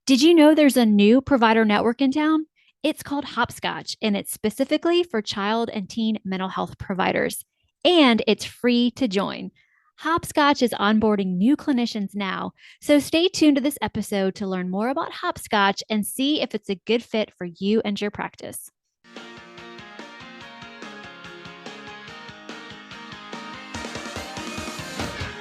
Did you know there's a new provider network in town? It's called Hopscotch, and it's specifically for child and teen mental health providers. And it's free to join. Hopscotch is onboarding new clinicians now. So stay tuned to this episode to learn more about Hopscotch and see if it's a good fit for you and your practice.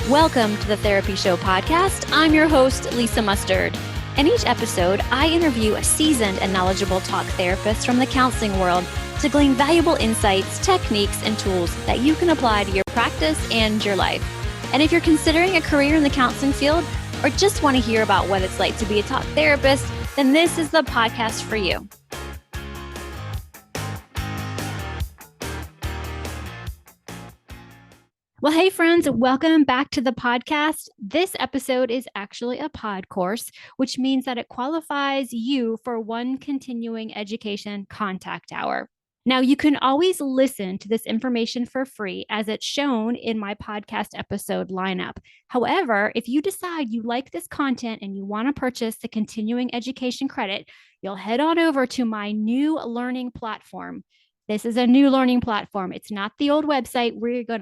Welcome to the Therapy Show podcast. I'm your host, Lisa Mustard. In each episode, I interview a seasoned and knowledgeable talk therapist from the counseling world to glean valuable insights, techniques, and tools that you can apply to your practice and your life. And if you're considering a career in the counseling field or just want to hear about what it's like to be a talk therapist, then this is the podcast for you. Well, hey, friends, welcome back to the podcast. This episode is actually a Podcourse, which means that it qualifies you for one continuing education contact hour. Now, you can always listen to this information for free as it's shown in my podcast episode lineup. However, if you decide you like this content and you want to purchase the continuing education credit, you'll head on over to my new learning platform. This is a new learning platform. It's not the old website.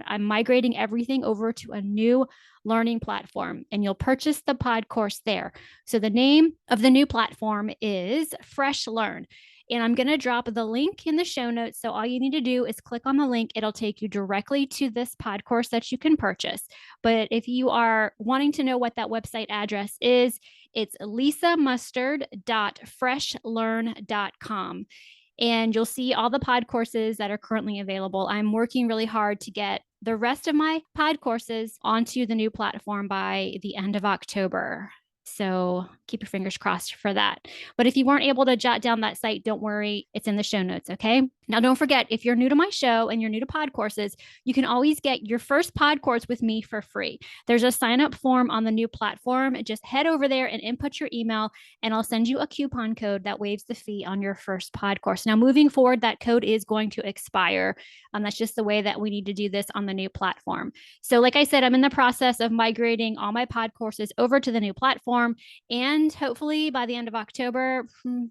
I'm migrating everything over to a new learning platform, and you'll purchase the Podcourse there. So the name of the new platform is Fresh Learn. And I'm going to drop the link in the show notes. So all you need to do is click on the link. It'll take you directly to this Podcourse that you can purchase. But if you are wanting to know what that website address is, it's lisamustard.freshlearn.com. And you'll see all the pod courses that are currently available. I'm working really hard to get the rest of my pod courses onto the new platform by the end of October. So keep your fingers crossed for that. But if you weren't able to jot down that site, don't worry. It's in the show notes, okay? Now, don't forget, if you're new to my show and you're new to pod courses, you can always get your first pod course with me for free. There's a sign-up form on the new platform. Just head over there and input your email, and I'll send you a coupon code that waives the fee on your first pod course. Now, moving forward, that code is going to expire. That's just the way that we need to do this on the new platform. So like I said, I'm in the process of migrating all my pod courses over to the new platform. And hopefully by the end of October,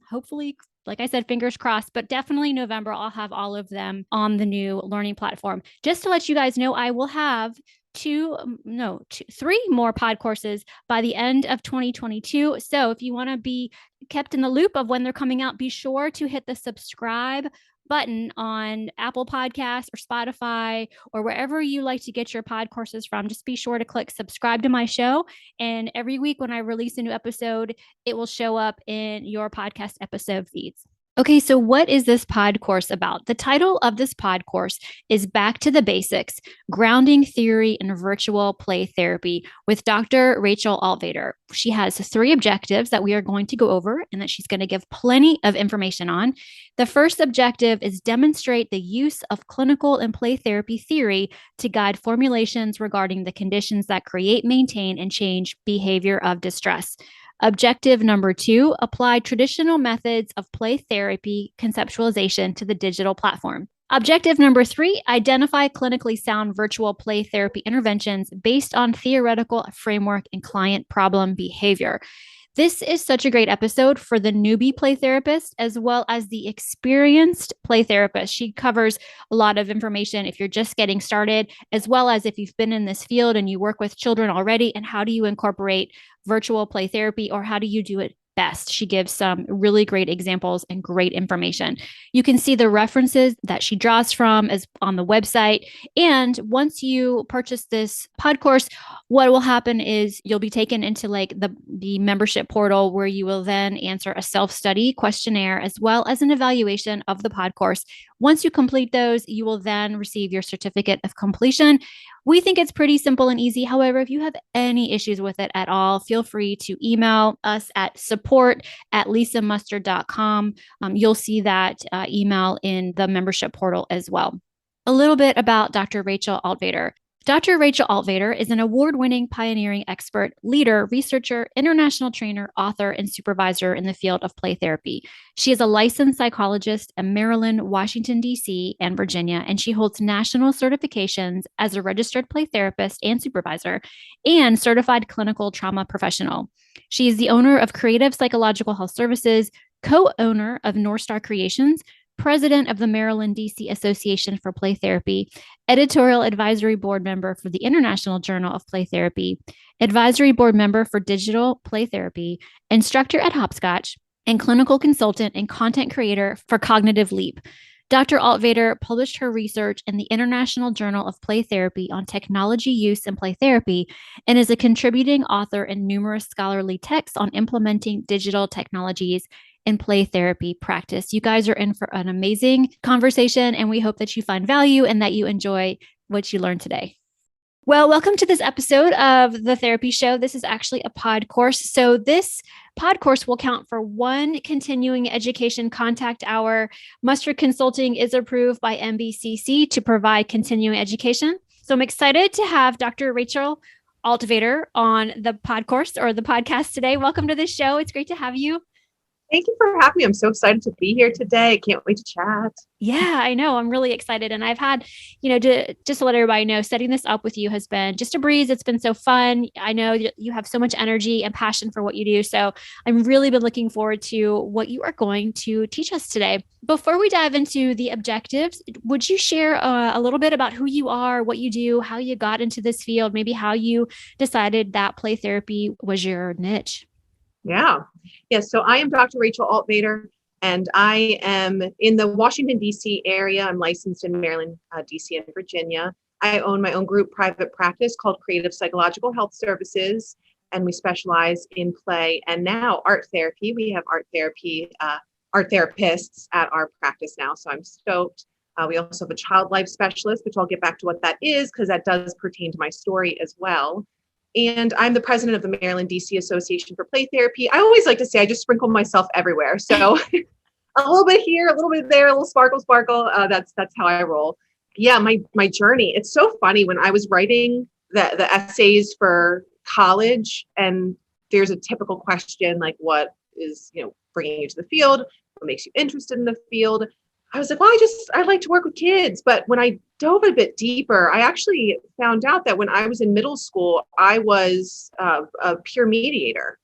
hopefully, like I said, fingers crossed, but definitely November, I'll have all of them on the new learning platform. Just to let you guys know, I will have three more pod courses by the end of 2022. So if you want to be kept in the loop of when they're coming out, be sure to hit the subscribe button on Apple Podcasts or Spotify or wherever you like to get your pod courses from. Just be sure to click subscribe to my show. And every week when I release a new episode, it will show up in your podcast episode feeds. Okay, so what is this pod course about? The title of this pod course is Back to the Basics, Grounding Theory in Virtual Play Therapy with Dr. Rachel Altvater. She has 3 objectives that we are going to go over and that she's going to give plenty of information on. The first objective is demonstrate the use of clinical and play therapy theory to guide formulations regarding the conditions that create, maintain, and change behavior of distress. Objective number 2, apply traditional methods of play therapy conceptualization to the digital platform. Objective number 3, identify clinically sound virtual play therapy interventions based on theoretical framework and client problem behavior. This is such a great episode for the newbie play therapist as well as the experienced play therapist. She covers a lot of information if you're just getting started, as well as if you've been in this field and you work with children already, and how do you incorporate virtual play therapy, or how do you do it best? She gives some really great examples and great information. You can see the references that she draws from as on the website. And once you purchase this pod course, what will happen is you'll be taken into like the membership portal where you will then answer a self-study questionnaire as well as an evaluation of the pod course. Once you complete those, you will then receive your certificate of completion. We think it's pretty simple and easy. However, if you have any issues with it at all, feel free to email us at support@lisamustard.com. You'll see that email in the membership portal as well. A little bit about Dr. Rachel Altvater. Dr. Rachel Altvater is an award-winning pioneering expert, leader, researcher, international trainer, author, and supervisor in the field of play therapy. She is a licensed psychologist in Maryland, Washington, D.C., and Virginia, and she holds national certifications as a registered play therapist and supervisor and certified clinical trauma professional. She is the owner of Creative Psychological Health Services, co-owner of North Star Creations, president of the Maryland, D.C. Association for Play Therapy, editorial advisory board member for the International Journal of Play Therapy, advisory board member for Digital Play Therapy, instructor at Hopscotch, and clinical consultant and content creator for Cognitive Leap. Dr. Altvater published her research in the International Journal of Play Therapy on technology use in play therapy and is a contributing author in numerous scholarly texts on implementing digital technologies in play therapy practice. You guys are in for an amazing conversation, and we hope that you find value and that you enjoy what you learned today. Well, welcome to this episode of The Therapy Show. This is actually a Podcourse. So this Podcourse will count for one continuing education contact hour. Mustard Consulting is approved by MBCC to provide continuing education. So I'm excited to have Dr. Rachel Altvater on the Podcourse or the podcast today. Welcome to the show. It's great to have you. Thank you for having me. I'm so excited to be here today. I can't wait to chat. Yeah, I know. I'm really excited. And I've had, just to let everybody know, setting this up with you has been just a breeze. It's been so fun. I know you have so much energy and passion for what you do. So I'm really been looking forward to what you are going to teach us today. Before we dive into the objectives, would you share a little bit about who you are, what you do, how you got into this field, maybe how you decided that play therapy was your niche? Yeah. So I am Dr. Rachel Altvater, and I am in the Washington, D.C. area. I'm licensed in Maryland, D.C., and Virginia. I own my own group private practice called Creative Psychological Health Services, and we specialize in play and now art therapy. We have art therapists at our practice now, so I'm stoked. We also have a child life specialist, which I'll get back to what that is because that does pertain to my story as well. And I'm the president of the Maryland, D.C. Association for Play Therapy. I always like to say I just sprinkle myself everywhere. So a little bit here, a little bit there, a little sparkle. That's how I roll. Yeah, my journey. It's so funny when I was writing the essays for college, and there's a typical question like, what is bringing you to the field? What makes you interested in the field? I was like, well, I like to work with kids. But when I dove a bit deeper, I actually found out that when I was in middle school, I was a peer mediator.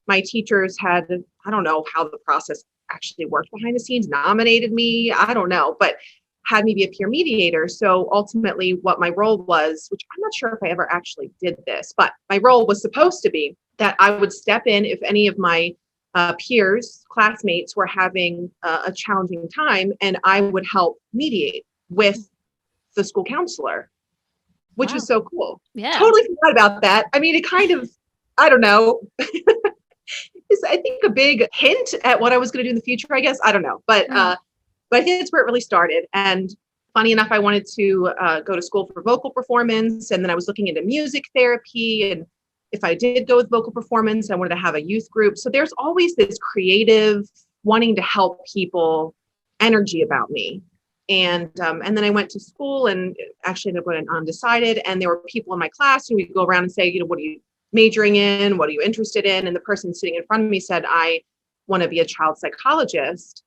My teachers had, I don't know how the process actually worked behind the scenes, nominated me, I don't know, but had me be a peer mediator. So ultimately what my role was, which I'm not sure if I ever actually did this, but my role was supposed to be that I would step in if any of my peers, classmates were having a challenging time, and I would help mediate with the school counselor, which was so cool. Yeah. Totally forgot about that. I mean, it kind of, I don't know, is I think a big hint at what I was going to do in the future, I guess. I don't know. But I think that's where it really started. And funny enough, I wanted to go to school for vocal performance. And then I was looking into music therapy. And if I did go with vocal performance, I wanted to have a youth group. So there's always this creative wanting to help people energy about me. And then I went to school and actually ended up going undecided. And there were people in my class who would go around and say, what are you majoring in? What are you interested in? And the person sitting in front of me said, I want to be a child psychologist.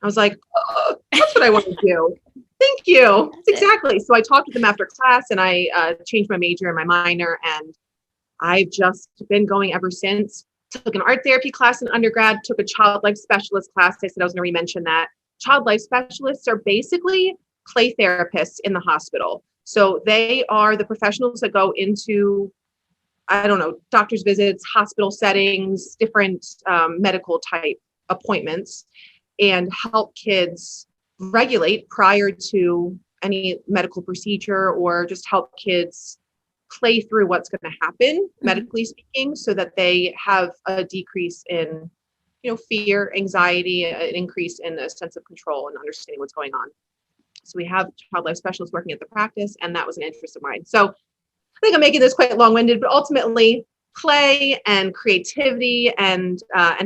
I was like, oh, that's what I want to do. Thank you. Exactly. So I talked to them after class, and I changed my major and my minor, and I've just been going ever since. Took an art therapy class in undergrad, took a child life specialist class. I said I was going to re-mention that. Child life specialists are basically play therapists in the hospital. So they are the professionals that go into, I don't know, doctor's visits, hospital settings, different medical type appointments, and help kids regulate prior to any medical procedure, or just help kids play through what's going to happen, medically speaking, so that they have a decrease in, fear, anxiety, an increase in a sense of control and understanding what's going on. So we have child life specialists working at the practice, and that was an interest of mine. So I think I'm making this quite long-winded, but ultimately play and creativity and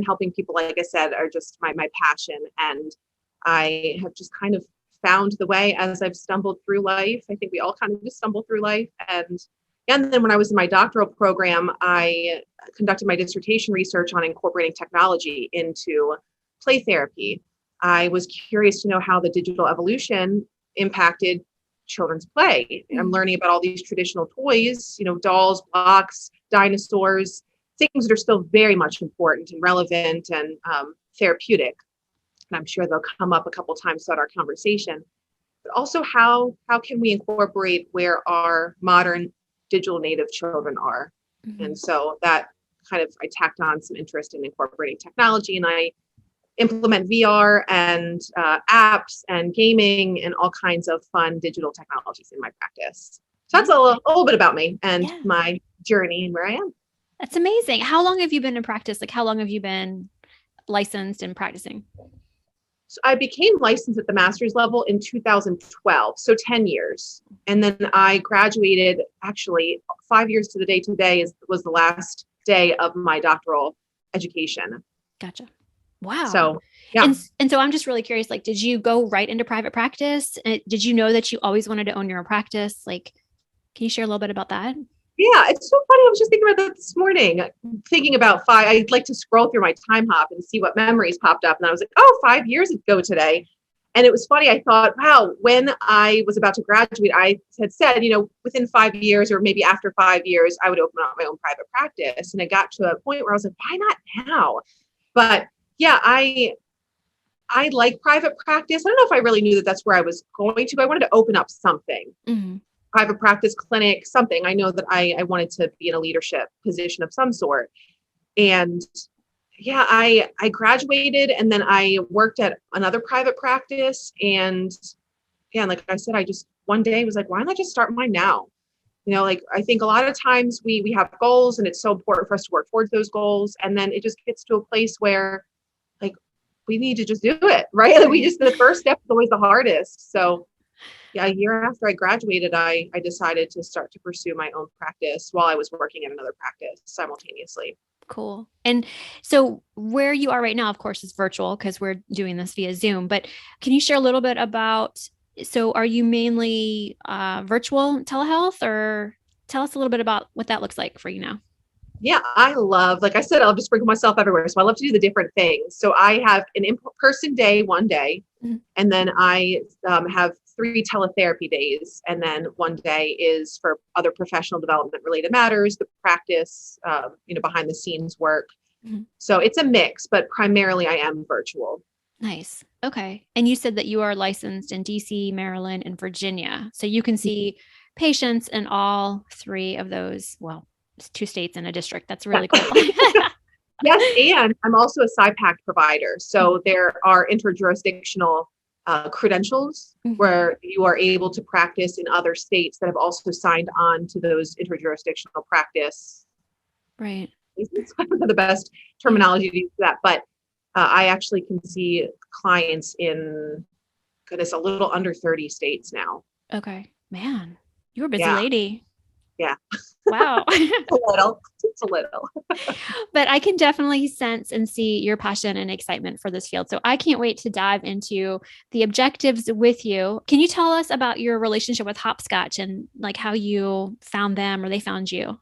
helping people, like I said, are just my passion. And I have just kind of found the way as I've stumbled through life. I think we all kind of just stumble through life. And then when I was in my doctoral program, I conducted my dissertation research on incorporating technology into play therapy. I was curious to know how the digital evolution impacted children's play. I'm learning about all these traditional toys, dolls, blocks, dinosaurs, things that are still very much important and relevant and therapeutic. And I'm sure they'll come up a couple times throughout our conversation. But also how can we incorporate where our modern digital native children are? And so that kind of, I tacked on some interest in incorporating technology, and I implement VR and apps and gaming and all kinds of fun digital technologies in my practice. So that's a little bit about me and my journey and where I am. That's amazing. How long have you been in practice? Like, how long have you been licensed and practicing? So I became licensed at the master's level in 2012, so 10 years. And then I graduated, actually 5 years to the day today was the last day of my doctoral education. Gotcha. Wow. So, yeah. And so I'm just really curious, like, did you go right into private practice? Did you know that you always wanted to own your own practice? Like, can you share a little bit about that? Yeah, it's so funny. I was just thinking about that this morning, thinking about I'd like to scroll through my time hop and see what memories popped up. And I was like, 5 years ago today. And it was funny. I thought, wow, when I was about to graduate, I had said, within 5 years or maybe after 5 years, I would open up my own private practice. And it got to a point where I was like, why not now? But yeah, I like private practice. I don't know if I really knew that that's where I was going to, but I wanted to open up something. Private practice clinic, something. I know that I wanted to be in a leadership position of some sort. And yeah, I graduated and then I worked at another private practice. And yeah, like I said, I just one day was like, why not just start mine now? Like I think a lot of times we have goals and it's so important for us to work towards those goals. And then it just gets to a place where like, we need to just do it, right? Like the first step is always the hardest. So yeah, a year after I graduated, I decided to start to pursue my own practice while I was working at another practice simultaneously. Cool. And so where you are right now, of course, is virtual because we're doing this via Zoom, but can you share a little bit about, so are you mainly virtual telehealth, or tell us a little bit about what that looks like for you now? Yeah, I love, like I said, I'll just sprinkle myself everywhere. So I love to do the different things. So I have an in-person day one day, and then I have 3 teletherapy days. And then one day is for other professional development related matters, the practice, behind the scenes work. So it's a mix, but primarily I am virtual. Nice. Okay. And you said that you are licensed in DC, Maryland, and Virginia. So you can see patients in all 3 of those, 2 states and a district. That's really cool. Yes. And I'm also a Psy.D provider. So there are interjurisdictional credentials where you are able to practice in other states that have also signed on to those interjurisdictional practice. Right. It's one of the best terminology to use that. But I actually can see clients in, goodness, a little under 30 states now. Okay. Man, you're a busy lady. Yeah. Wow. It's a little. But I can definitely sense and see your passion and excitement for this field. So I can't wait to dive into the objectives with you. Can you tell us about your relationship with Hopscotch and like how you found them or they found you?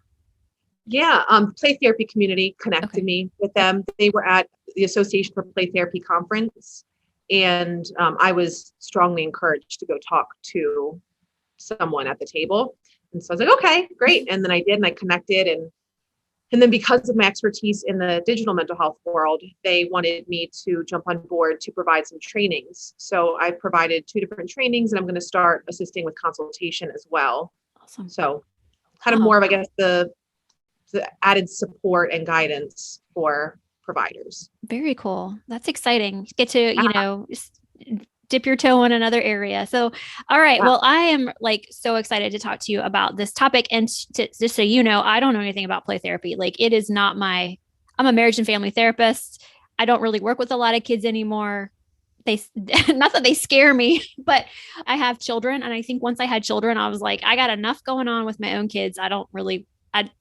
Yeah. Play therapy community connected me with them. They were at the Association for Play Therapy conference. And I was strongly encouraged to go talk to someone at the table. And so I was like, okay, great. And then I did, and I connected. And then because of my expertise in the digital mental health world, they wanted me to jump on board to provide some trainings. So I provided 2 different trainings, and I'm going to start assisting with consultation as well. Awesome. So kind of more of, I guess, the added support and guidance for providers. Very cool. That's exciting. Get to, dip your toe in another area. So, all right. Well, I am like so excited to talk to you about this topic. And just so you know, I don't know anything about play therapy. Like it is not I'm a marriage and family therapist. I don't really work with a lot of kids anymore. Not that they scare me, but I have children. And I think once I had children, I was like, I got enough going on with my own kids. I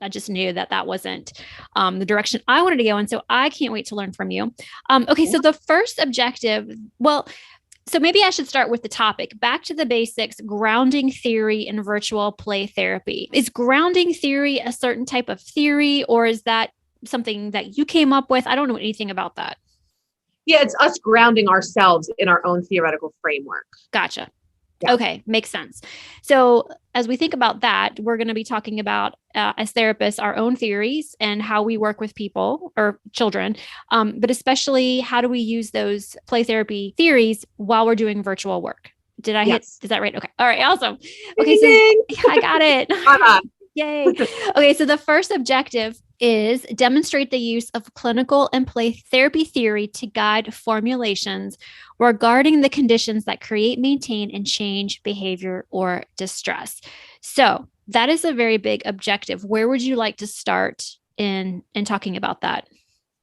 just knew that wasn't the direction I wanted to go. And so I can't wait to learn from you. Okay. So the first objective, So maybe I should start with the topic. Back to the basics, grounding theory in virtual play therapy. Is grounding theory a certain type of theory, or is that something that you came up with? I don't know anything about that. Yeah, it's us grounding ourselves in our own theoretical framework. Gotcha. Yeah. Okay, makes sense. So as we think about that, we're going to be talking about, as therapists, our own theories and how we work with people or children, but especially how do we use those play therapy theories while we're doing virtual work. Did I hit? Is that right? Okay. All right. Awesome. Okay. So I got it. Yay. Okay. So the first objective is demonstrate the use of clinical and play therapy theory to guide formulations regarding the conditions that create, maintain, and change behavior or distress. So that is a very big objective. Where would you like to start in talking about that?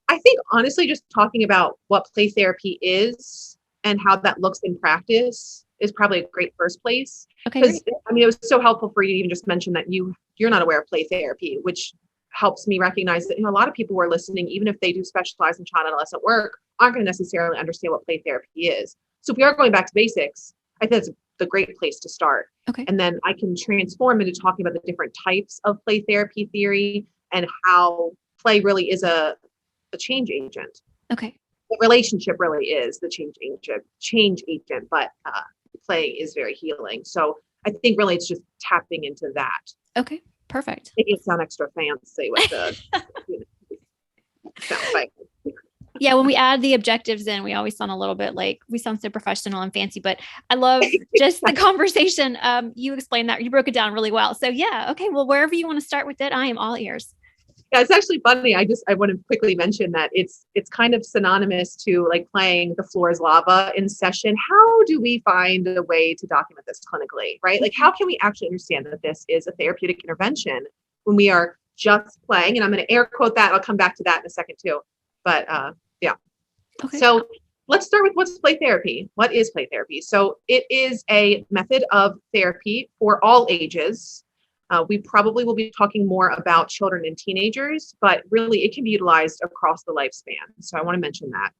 I think honestly, just talking about what play therapy is and how that looks in practice is probably a great first place. Okay. Because I mean, it was so helpful for you to even just mention that you're not aware of play therapy, which helps me recognize that a lot of people who are listening, even if they do specialize in child and adolescent work, aren't going to necessarily understand what play therapy is. So if we are going back to basics, I think that's the great place to start. Okay. And then I can transform into talking about the different types of play therapy theory and how play really is a change agent. Okay. The relationship really is the change agent, but play is very healing. So I think really it's just tapping into that. Okay. Perfect. Making it sound extra fancy with the sound like. Yeah, when we add the objectives in, we always sound a little bit like we sound so professional and fancy, but I love just the conversation. You explained that, you broke it down really well. So yeah, okay, well, wherever you want to start with it, I am all ears. Yeah, it's actually funny. I want to quickly mention that it's kind of synonymous to like playing The Floor is Lava in session. How do we find a way to document this clinically, right? Like, how can we actually understand that this is a therapeutic intervention when we are just playing? And I'm going to air quote that. I'll come back to that in a second too. But yeah. Okay. So let's start with what's play therapy. What is play therapy? So it is a method of therapy for all ages. We probably will be talking more about children and teenagers, but really it can be utilized across the lifespan. So I want to mention that.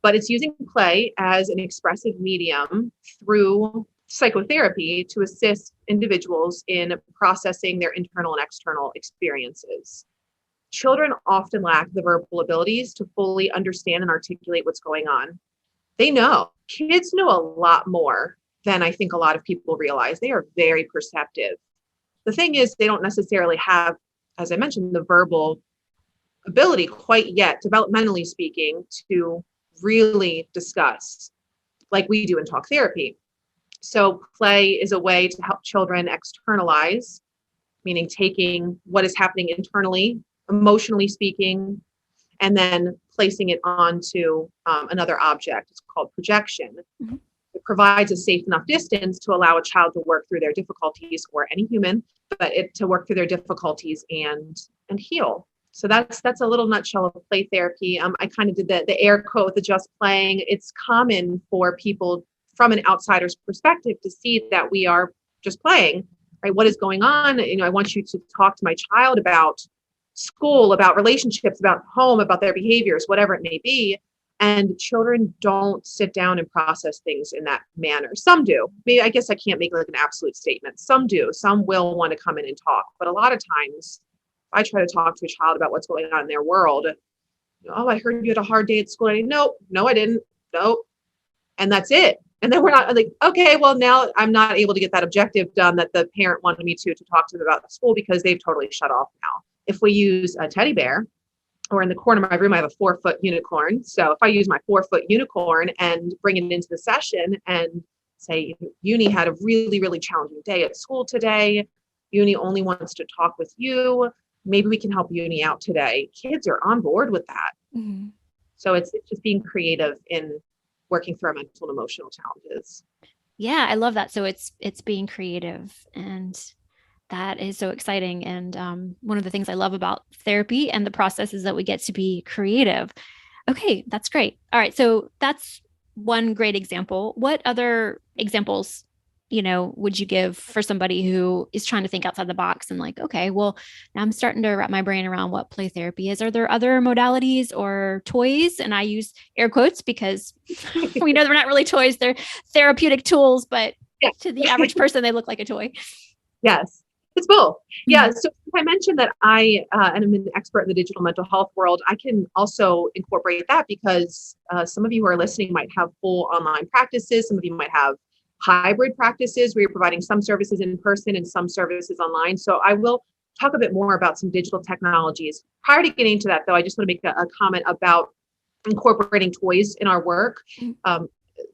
But it's using play as an expressive medium through psychotherapy to assist individuals in processing their internal and external experiences. Children often lack the verbal abilities to fully understand and articulate what's going on. They know. Kids know a lot more than I think a lot of people realize. They are very perceptive. The thing is, they don't necessarily have, as I mentioned, the verbal ability quite yet, developmentally speaking, to really discuss like we do in talk therapy. So play is a way to help children externalize, meaning taking what is happening internally, emotionally speaking, and then placing it onto another object. It's called projection. Mm-hmm. It provides a safe enough distance to allow a child to work through their difficulties, or any human, but to work through their difficulties and heal. So that's a little nutshell of play therapy. I kind of did the air quote, the just playing. It's common for people from an outsider's perspective to see that we are just playing, right? What is going on? I want you to talk to my child about school, about relationships, about home, about their behaviors, whatever it may be. And children don't sit down and process things in that manner. Some do. Maybe, I guess I can't make like an absolute statement. Some do. Some will want to come in and talk. But a lot of times, if I try to talk to a child about what's going on in their world, oh, I heard you had a hard day at school. No, I didn't. Nope. And that's it. And then we're not like, okay, well, now I'm not able to get that objective done that the parent wanted me to talk to them about the school because they've totally shut off now. If we use a teddy bear, or in the corner of my room, I have a 4-foot unicorn. So if I use my 4-foot unicorn and bring it into the session and say, Uni had a really, really challenging day at school today. Uni only wants to talk with you. Maybe we can help Uni out today. Kids are on board with that. Mm-hmm. So it's just being creative in working through our mental and emotional challenges. Yeah, I love that. So it's being creative, and that is so exciting. And one of the things I love about therapy and the process is that we get to be creative. Okay, that's great. All right. So that's one great example. What other examples would you give for somebody who is trying to think outside the box and like, okay, well, now I'm starting to wrap my brain around what play therapy is. Are there other modalities or toys? And I use air quotes because we know they're not really toys. They're therapeutic tools, but to the average person, they look like a toy. Yes, it's both. Yeah. So I mentioned that I am an expert in the digital mental health world. I can also incorporate that because some of you who are listening might have full online practices. Some of you might have hybrid practices where you're providing some services in person and some services online. So I will talk a bit more about some digital technologies. Prior to getting into that, though, I just want to make a comment about incorporating toys in our work,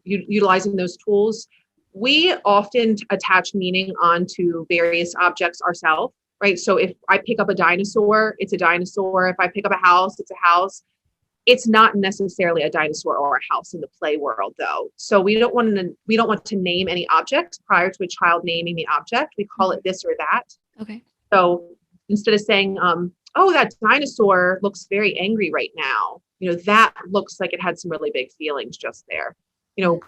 utilizing those tools. We often attach meaning onto various objects ourselves, right? So if I pick up a dinosaur, it's a dinosaur. If I pick up a house, it's a house. It's not necessarily a dinosaur or a house in the play world, though. So we don't want to name any object prior to a child naming the object. We call it this or that. Okay. So instead of saying, "Oh, that dinosaur looks very angry right now," that looks like it had some really big feelings just there.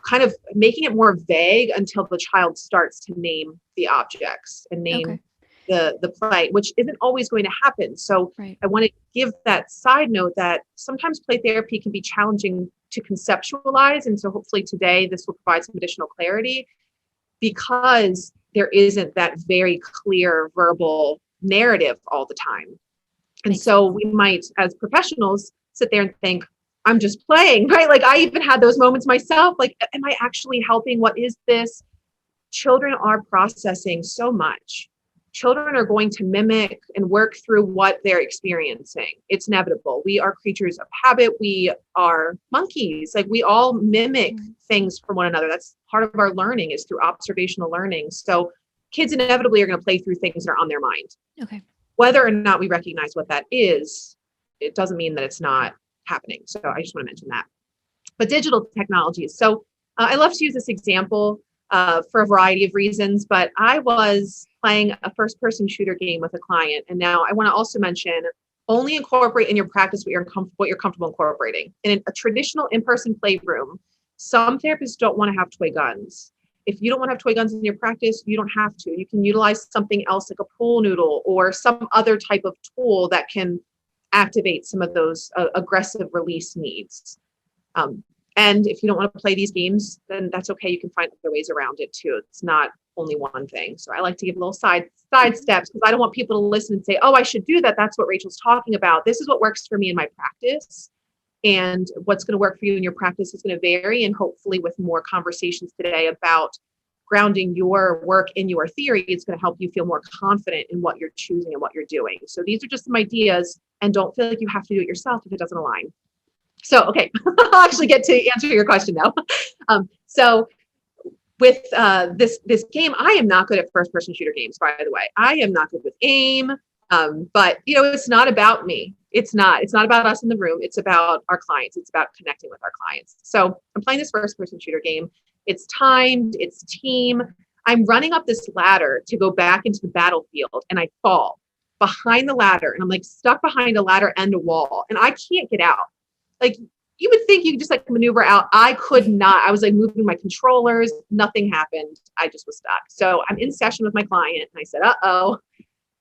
Kind of making it more vague until the child starts to name the objects and name the play, which isn't always going to happen. So I want to give that side note that sometimes play therapy can be challenging to conceptualize. And so hopefully today this will provide some additional clarity because there isn't that very clear verbal narrative all the time. And so we might, as professionals, sit there and think, I'm just playing, right? Like I even had those moments myself, like, am I actually helping? What is this? Children are processing so much. Children are going to mimic and work through what they're experiencing. It's inevitable. We are creatures of habit. We are monkeys. Like we all mimic things from one another. That's part of our learning is through observational learning. So kids inevitably are going to play through things that are on their mind. Okay. Whether or not we recognize what that is, it doesn't mean that it's not happening. So I just want to mention that. But digital technologies. So I love to use this example for a variety of reasons, but I was playing a first-person shooter game with a client. And now I want to also mention, only incorporate in your practice what you're comfortable incorporating. In a traditional in-person playroom, some therapists don't want to have toy guns. If you don't want to have toy guns in your practice, you don't have to. You can utilize something else like a pool noodle or some other type of tool that can activate some of those aggressive release needs. And if you don't want to play these games, then that's okay. You can find other ways around it too. It's not only one thing. So I like to give little side steps because I don't want people to listen and say, oh, I should do that. That's what Rachel's talking about. This is what works for me in my practice. And what's going to work for you in your practice is going to vary. And hopefully with more conversations today about grounding your work in your theory, it's going to help you feel more confident in what you're choosing and what you're doing. So these are just some ideas, and don't feel like you have to do it yourself if it doesn't align. So, okay, I'll actually get to answer your question now. So with this game, I am not good at first-person shooter games, by the way. I am not good with aim, but it's not about me. It's not about us in the room. It's about our clients. It's about connecting with our clients. So I'm playing this first-person shooter game. It's timed, it's team. I'm running up this ladder to go back into the battlefield, and I fall behind the ladder, and I'm like stuck behind a ladder and a wall, and I can't get out. Like you would think you could just like maneuver out. I could not. I was like moving my controllers. Nothing happened. I just was stuck. So I'm in session with my client and I said, uh-oh.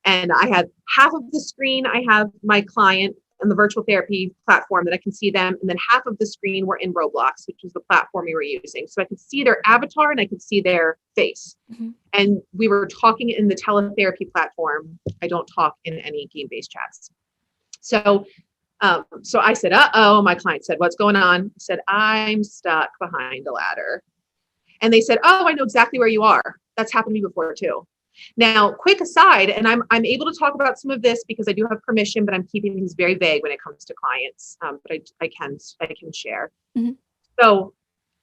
And I had half of the screen. I have my client on the virtual therapy platform that I can see them. And then half of the screen were in Roblox, which was the platform we were using. So I could see their avatar and I could see their face. Mm-hmm. And we were talking in the teletherapy platform. I don't talk in any game-based chats. So I said, uh-oh, my client said, what's going on? I said, I'm stuck behind a ladder. And they said, oh, I know exactly where you are. That's happened to me before too. Now, quick aside, and I'm able to talk about some of this because I do have permission, but I'm keeping things very vague when it comes to clients. But I can share. Mm-hmm. So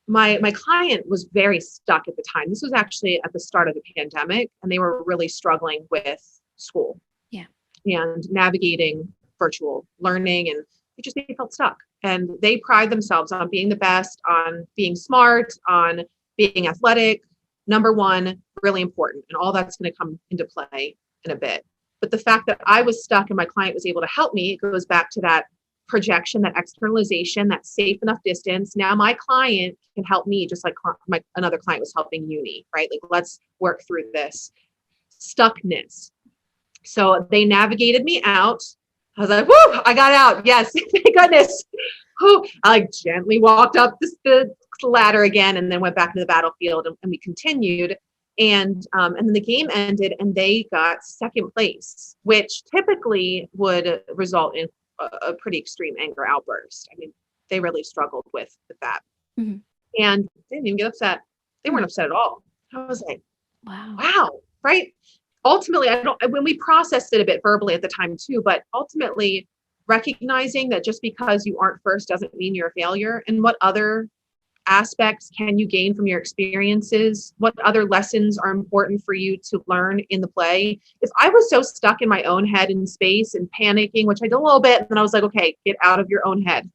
my client was very stuck at the time. This was actually at the start of the pandemic, and they were really struggling with school. Yeah. And navigating virtual learning, and they felt stuck. And they pride themselves on being the best, on being smart, on being athletic. Number one, really important. And all that's going to come into play in a bit. But the fact that I was stuck and my client was able to help me, it goes back to that projection, that externalization, that safe enough distance. Now my client can help me just like another client was helping Uni, right? Like, let's work through this stuckness. So they navigated me out. I was like, whoo, I got out. Yes, thank goodness. Whew. I like gently walked up the ladder again and then went back to the battlefield, and we continued. And then the game ended and they got second place, which typically would result in a pretty extreme anger outburst. I mean, they really struggled with that. Mm-hmm. And they didn't even get upset. They weren't upset at all. I was like, wow, right? Ultimately, when we processed it a bit verbally at the time too, but ultimately recognizing that just because you aren't first doesn't mean you're a failure, and what other aspects can you gain from your experiences? What other lessons are important for you to learn in the play? If I was so stuck in my own head in space and panicking, which I did a little bit, and then I was like, okay, get out of your own head.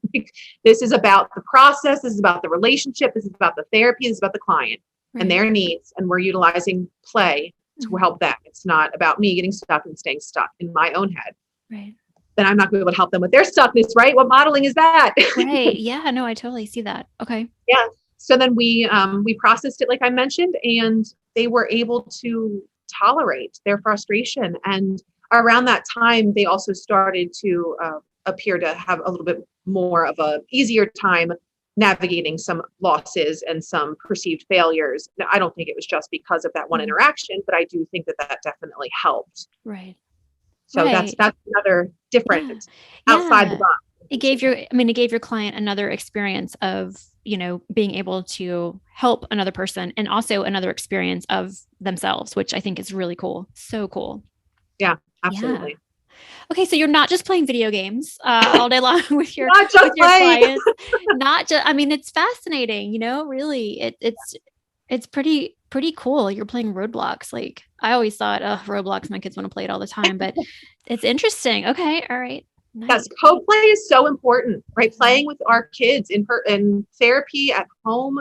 This is about the process. This is about the relationship. This is about the therapy. This is about the client and their needs. And we're utilizing play to help them. It's not about me getting stuck and staying stuck in my own head. Right. Then I'm not going to be able to help them with their stuckness, right? What modeling is that? Right. Yeah, no, I totally see that. Okay. Yeah. So then we processed it, like I mentioned, and they were able to tolerate their frustration. And around that time, they also started to appear to have a little bit more of a easier time navigating some losses and some perceived failures. Now, I don't think it was just because of that one interaction, but I do think that definitely helped. Right. So that's another different outside the box. It gave your client another experience of, being able to help another person, and also another experience of themselves, which I think is really cool. So cool. Yeah, absolutely. Yeah. Okay, so you're not just playing video games all day long with your clients. It's fascinating, really. It's pretty cool. You're playing Roblox. Like, I always thought, Roblox, my kids want to play it all the time, but it's interesting. Okay. All right. Nice. Yes, co-play is so important, right? Playing with our kids in therapy at home,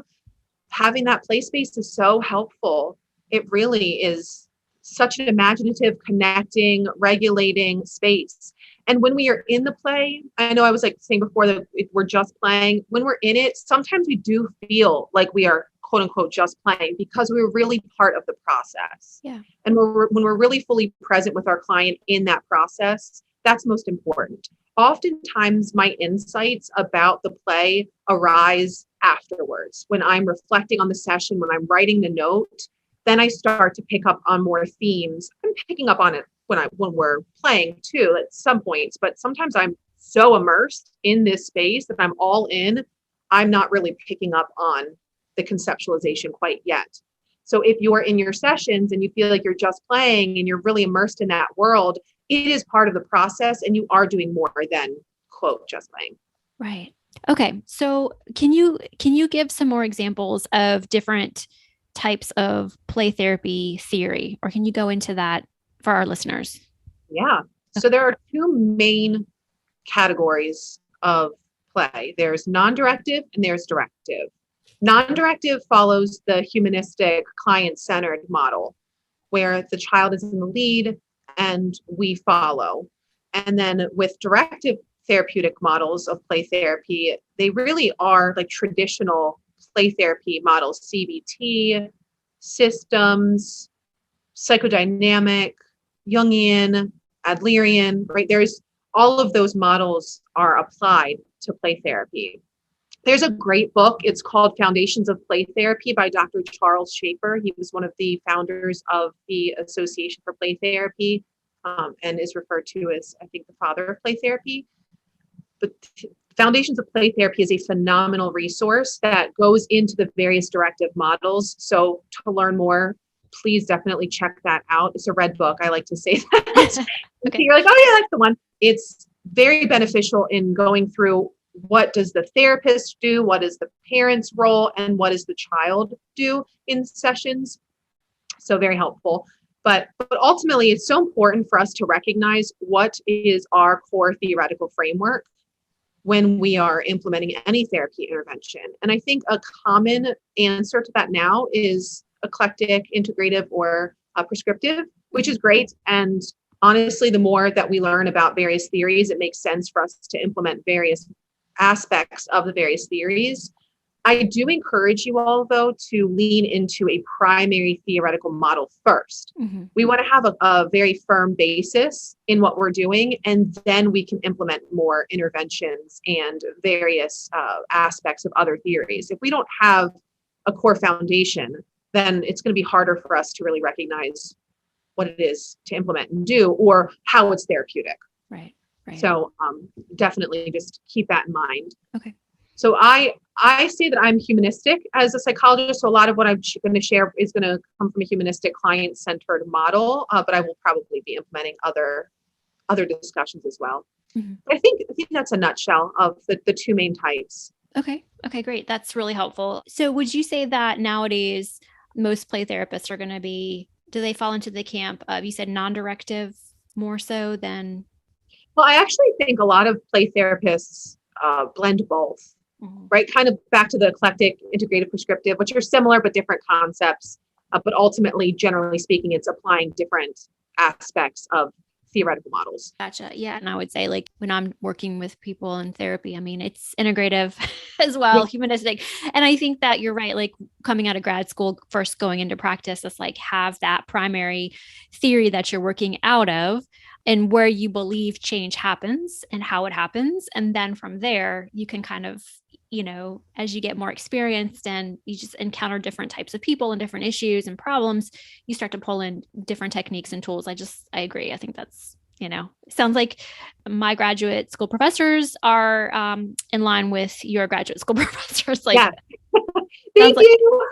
having that play space is so helpful. It really is such an imaginative, connecting, regulating space. And when we are in the play, I know I was like saying before that if we're just playing, when we're in it, sometimes we do feel like we are quote unquote just playing because we're really part of the process. Yeah. And when we're really fully present with our client in that process, that's most important. Oftentimes my insights about the play arise afterwards. When I'm reflecting on the session, when I'm writing the note, then I start to pick up on more themes. I'm picking up on it when we're playing too at some points, but sometimes I'm so immersed in this space that I'm all in, I'm not really picking up on the conceptualization quite yet. So if you are in your sessions and you feel like you're just playing and you're really immersed in that world, it is part of the process and you are doing more than quote just playing. Right. Okay. So can you give some more examples of different types of play therapy theory, or can you go into that for our listeners? Yeah. So there are two main categories of play. There's non-directive and there's directive. Non-directive follows the humanistic client-centered model where the child is in the lead and we follow. And then with directive therapeutic models of play therapy, they really are like traditional play therapy models, CBT, systems, psychodynamic, Jungian, Adlerian, right? There's all of those models are applied to play therapy. There's a great book. It's called Foundations of Play Therapy by Dr. Charles Schaefer. He was one of the founders of the Association for Play Therapy and is referred to as, I think, the father of play therapy. But Foundations of Play Therapy is a phenomenal resource that goes into the various directive models. So to learn more, please definitely check that out. It's a red book. I like to say that. Okay. You're like, oh yeah, that's the one. It's very beneficial in going through what does the therapist do, what is the parent's role, and what does the child do in sessions. So very helpful. But ultimately, it's so important for us to recognize what is our core theoretical framework when we are implementing any therapy intervention. And I think a common answer to that now is eclectic, integrative, or prescriptive, which is great. And honestly, the more that we learn about various theories, it makes sense for us to implement various aspects of the various theories. I do encourage you all, though, to lean into a primary theoretical model first. Mm-hmm. We want to have a very firm basis in what we're doing, and then we can implement more interventions and various aspects of other theories. If we don't have a core foundation, then it's going to be harder for us to really recognize what it is to implement and do, or how it's therapeutic. Right. So definitely just keep that in mind. Okay. So I say that I'm humanistic as a psychologist. So a lot of what I'm going to share is going to come from a humanistic client-centered model, but I will probably be implementing other discussions as well. Mm-hmm. I think that's a nutshell of the two main types. Okay, great. That's really helpful. So would you say that nowadays most play therapists are going to be, do they fall into the camp of, you said non-directive more so than? Well, I actually think a lot of play therapists blend both. Mm-hmm. Right? Kind of back to the eclectic, integrative, prescriptive, which are similar but different concepts. But ultimately, generally speaking, it's applying different aspects of theoretical models. Gotcha. Yeah. And I would say, like, when I'm working with people in therapy, I mean, it's integrative as well, humanistic. And I think that you're right. Like, coming out of grad school, first going into practice, it's like have that primary theory that you're working out of, and where you believe change happens and how it happens. And then from there, you can kind of, as you get more experienced and you just encounter different types of people and different issues and problems, you start to pull in different techniques and tools. I agree. I think that's, sounds like my graduate school professors are in line with your graduate school professors. Like, yeah. Thank you.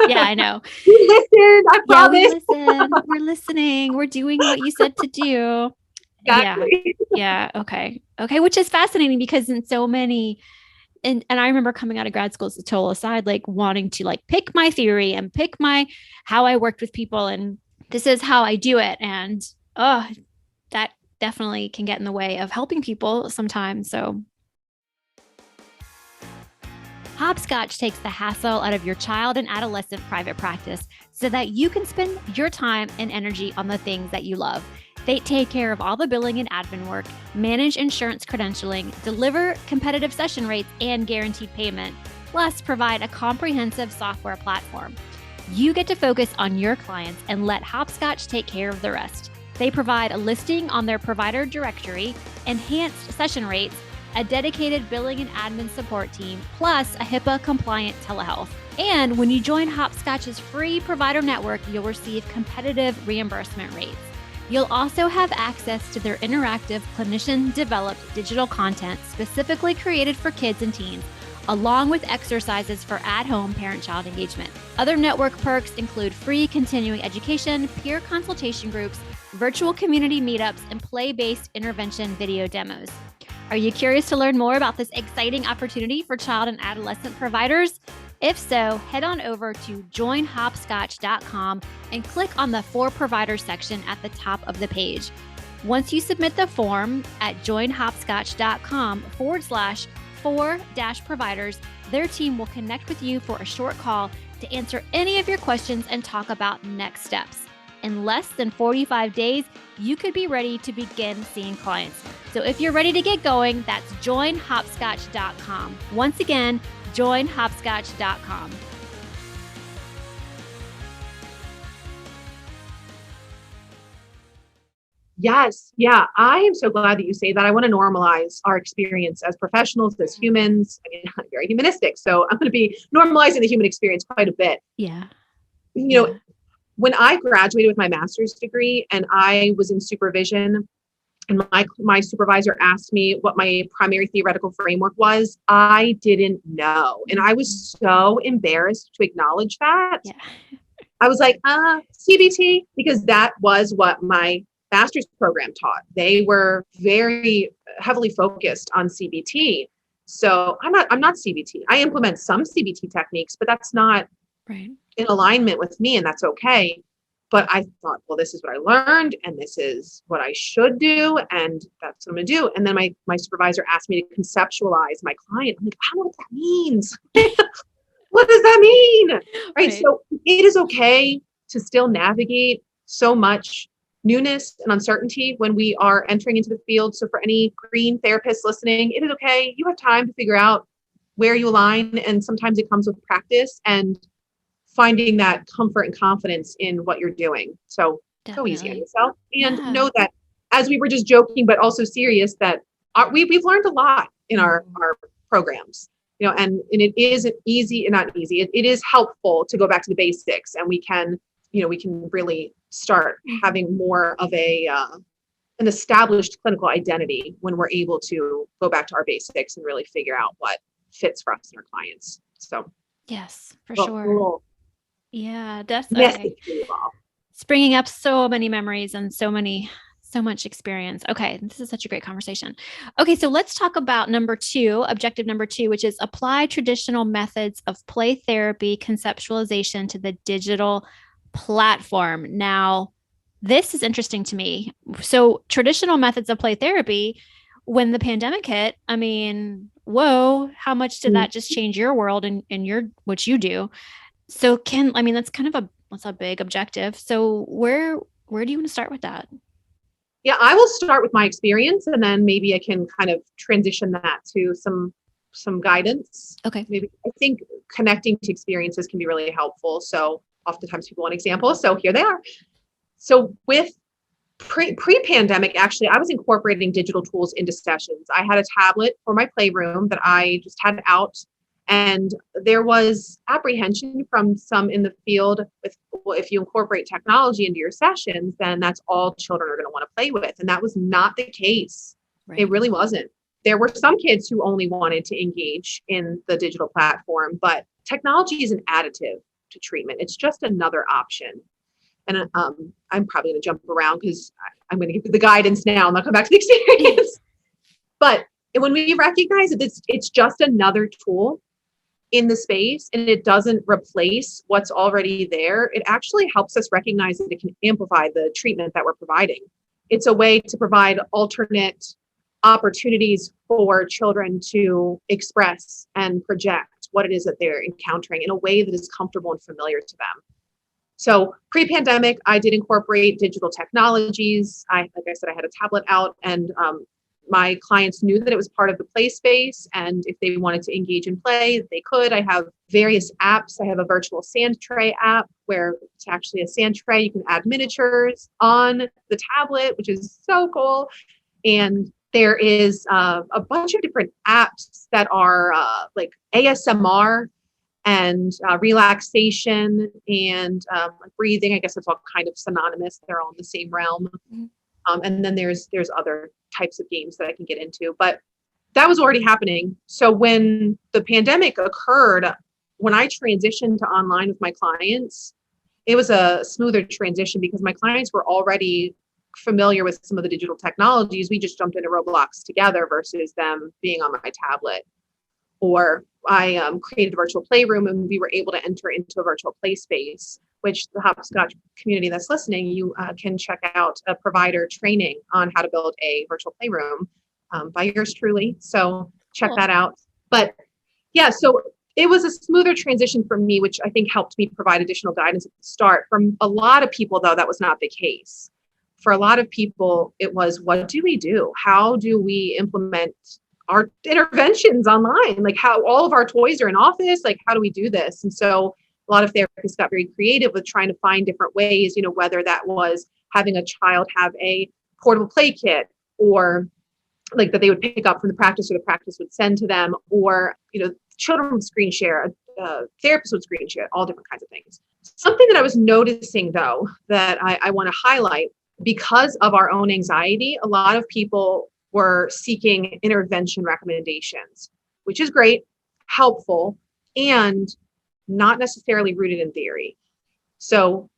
Yeah, I know. You listened. I promise. Yeah, we listen. We're listening. We're doing what you said to do. Exactly. Yeah. Okay. Which is fascinating because in so many, and I remember coming out of grad school as a total aside, like wanting to like pick my theory and pick how I worked with people. And this is how I do it. And that definitely can get in the way of helping people sometimes. So Hopscotch takes the hassle out of your child and adolescent private practice so that you can spend your time and energy on the things that you love. They take care of all the billing and admin work, manage insurance credentialing, deliver competitive session rates and guaranteed payment, plus provide a comprehensive software platform. You get to focus on your clients and let Hopscotch take care of the rest. They provide a listing on their provider directory, enhanced session rates, a dedicated billing and admin support team, plus a HIPAA-compliant telehealth. And when you join Hopscotch's free provider network, you'll receive competitive reimbursement rates. You'll also have access to their interactive, clinician-developed digital content specifically created for kids and teens, along with exercises for at-home parent-child engagement. Other network perks include free continuing education, peer consultation groups, virtual community meetups, and play-based intervention video demos. Are you curious to learn more about this exciting opportunity for child and adolescent providers? If so, head on over to joinhopscotch.com and click on the For Providers section at the top of the page. Once you submit the form at joinhopscotch.com/for-providers, their team will connect with you for a short call to answer any of your questions and talk about next steps. In less than 45 days, you could be ready to begin seeing clients. So if you're ready to get going, that's joinhopscotch.com. Once again, joinhopscotch.com. Yes. Yeah. I am so glad that you say that. I want to normalize our experience as professionals, as humans. I mean, I'm very humanistic, so I'm going to be normalizing the human experience quite a bit. Yeah. You know, when I graduated with my master's degree and I was in supervision and my supervisor asked me what my primary theoretical framework was, I didn't know. And I was so embarrassed to acknowledge that. Yeah. I was like, CBT, because that was what my master's program taught. They were very heavily focused on CBT. So I'm not CBT. I implement some CBT techniques, but that's not right in alignment with me, and that's okay. But I thought, well, this is what I learned, and this is what I should do, and that's what I'm going to do. And then my supervisor asked me to conceptualize my client. I'm like, I don't know what that means. What does that mean? Right. So it is okay to still navigate so much newness and uncertainty when we are entering into the field. So for any green therapists listening, it is okay. You have time to figure out where you align. And sometimes it comes with practice and finding that comfort and confidence in what you're doing. So go easy on yourself and know that, as we were just joking, but also serious, that we've learned a lot in our programs, and it isn't easy and not easy. It is helpful to go back to the basics, and we can really start having more of an established clinical identity when we're able to go back to our basics and really figure out what fits for us and our clients. So yes, for sure. Cool. Yeah, definitely. It's bringing up so many memories and so much experience. Okay, this is such a great conversation. Okay, so let's talk about objective number 2, which is apply traditional methods of play therapy conceptualization to the digital platform. Now, this is interesting to me. So traditional methods of play therapy, when the pandemic hit, I mean, whoa, how much did that just change your world and what you do? So that's kind of a big objective. So where do you want to start with that? Yeah, I will start with my experience, and then maybe I can kind of transition that to some guidance. Okay. Maybe I think connecting to experiences can be really helpful. So oftentimes people want examples. So here they are. So with pre-pandemic, actually, I was incorporating digital tools into sessions. I had a tablet for my playroom that I just had out. And there was apprehension from some in the field with, well, if you incorporate technology into your sessions, then that's all children are going to want to play with. And that was not the case. Right. It really wasn't. There were some kids who only wanted to engage in the digital platform, but technology is an additive to treatment. It's just another option. And I'm probably going to jump around because I'm going to give you the guidance now and I'll come back to the experience. But when we recognize that it's just another tool in the space and it doesn't replace what's already there, it actually helps us recognize that it can amplify the treatment that we're providing. It's a way to provide alternate opportunities for children to express and project what it is that they're encountering in a way that is comfortable and familiar to them. So pre-pandemic, I did incorporate digital technologies. Like I said, I had a tablet out, and my clients knew that it was part of the play space. And if they wanted to engage in play, they could. I have various apps. I have a virtual sand tray app where it's actually a sand tray. You can add miniatures on the tablet, which is so cool. And there is a bunch of different apps that are like ASMR and relaxation and breathing. I guess it's all kind of synonymous. They're all in the same realm. And then there's other types of games that I can get into, but that was already happening. So when the pandemic occurred, when I transitioned to online with my clients, it was a smoother transition because my clients were already familiar with some of the digital technologies. We just jumped into Roblox together versus them being on my tablet. Or I created a virtual playroom and we were able to enter into a virtual play space, which the Hopscotch community that's listening, you can check out a provider training on how to build a virtual playroom by yours truly. So check that out. But yeah, so it was a smoother transition for me, which I think helped me provide additional guidance at the start. From a lot of people, though, that was not the case. For a lot of people, it was, what do we do? How do we implement our interventions online? Like how all of our toys are in office, like how do we do this? And so a lot of therapists got very creative with trying to find different ways, whether that was having a child have a portable play kit, or like that they would pick up from the practice or the practice would send to them, or, children would screen share, therapists would screen share, all different kinds of things. Something that I was noticing, though, that I want to highlight, because of our own anxiety, a lot of people were seeking intervention recommendations, which is great, helpful, and not necessarily rooted in theory. So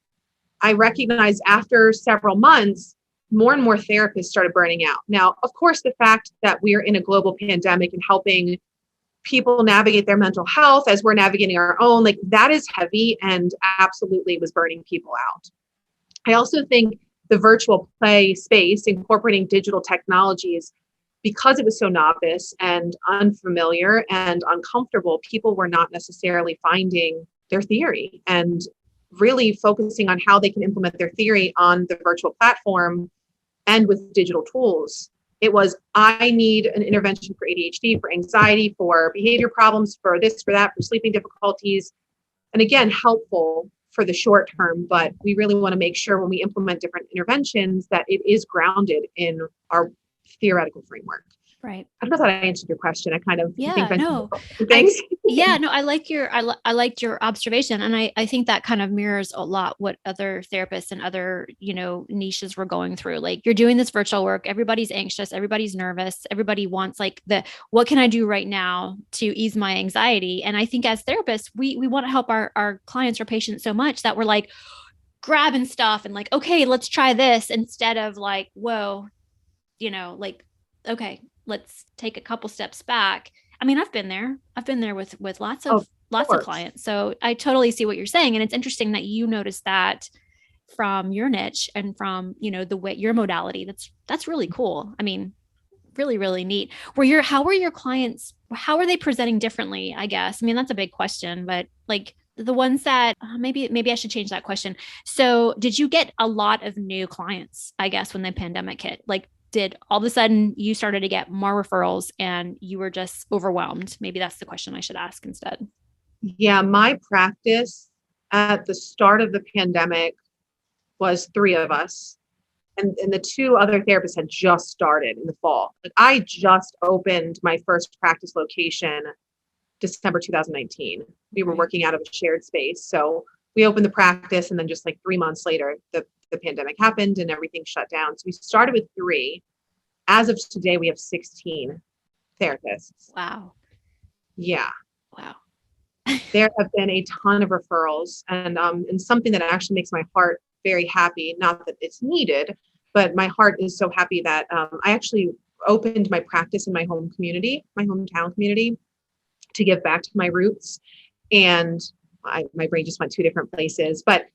I recognized after several months, more and more therapists started burning out. Now, of course, the fact that we're in a global pandemic and helping people navigate their mental health as we're navigating our own, like that is heavy and absolutely was burning people out. I also think the virtual play space, incorporating digital technologies, because it was so novice and unfamiliar and uncomfortable, people were not necessarily finding their theory. And really focusing on how they can implement their theory on the virtual platform and with digital tools. It was, I need an intervention for ADHD, for anxiety, for behavior problems, for this, for that, for sleeping difficulties. And again, helpful for the short term, but we really want to make sure when we implement different interventions that it is grounded in our theoretical framework. Right. I don't know if that answered your question. I kind of think no. Thanks. I like your I liked your observation, and I think that kind of mirrors a lot what other therapists and other niches were going through. Like, you're doing this virtual work, everybody's anxious, everybody's nervous, everybody wants like what can I do right now to ease my anxiety? And I think as therapists, we want to help our clients or patients so much that we're like grabbing stuff and like, okay, let's try this, instead of like, whoa, like, okay, let's take a couple steps back. I mean, I've been there with lots of clients. So I totally see what you're saying. And it's interesting that you noticed that from your niche and from, the way your modality. That's really cool. I mean, really, really neat. How were your clients? How are they presenting differently? I guess. I mean, that's a big question, but like the ones that maybe I should change that question. So did you get a lot of new clients, I guess, when the pandemic hit? Like, did all of a sudden you started to get more referrals and you were just overwhelmed? Maybe that's the question I should ask instead. Yeah, my practice at the start of the pandemic was 3 of us. And the 2 other therapists had just started in the fall. Like, I just opened my first practice location December 2019. We were working out of a shared space. So we opened the practice, and then just like 3 months later, the pandemic happened and everything shut down. So we started with 3. As of today, we have 16 therapists. Wow. Yeah. Wow. There have been a ton of referrals, and something that actually makes my heart very happy, not that it's needed, but my heart is so happy that I actually opened my practice in my hometown community, to give back to my roots. And my brain just went 2 different places, but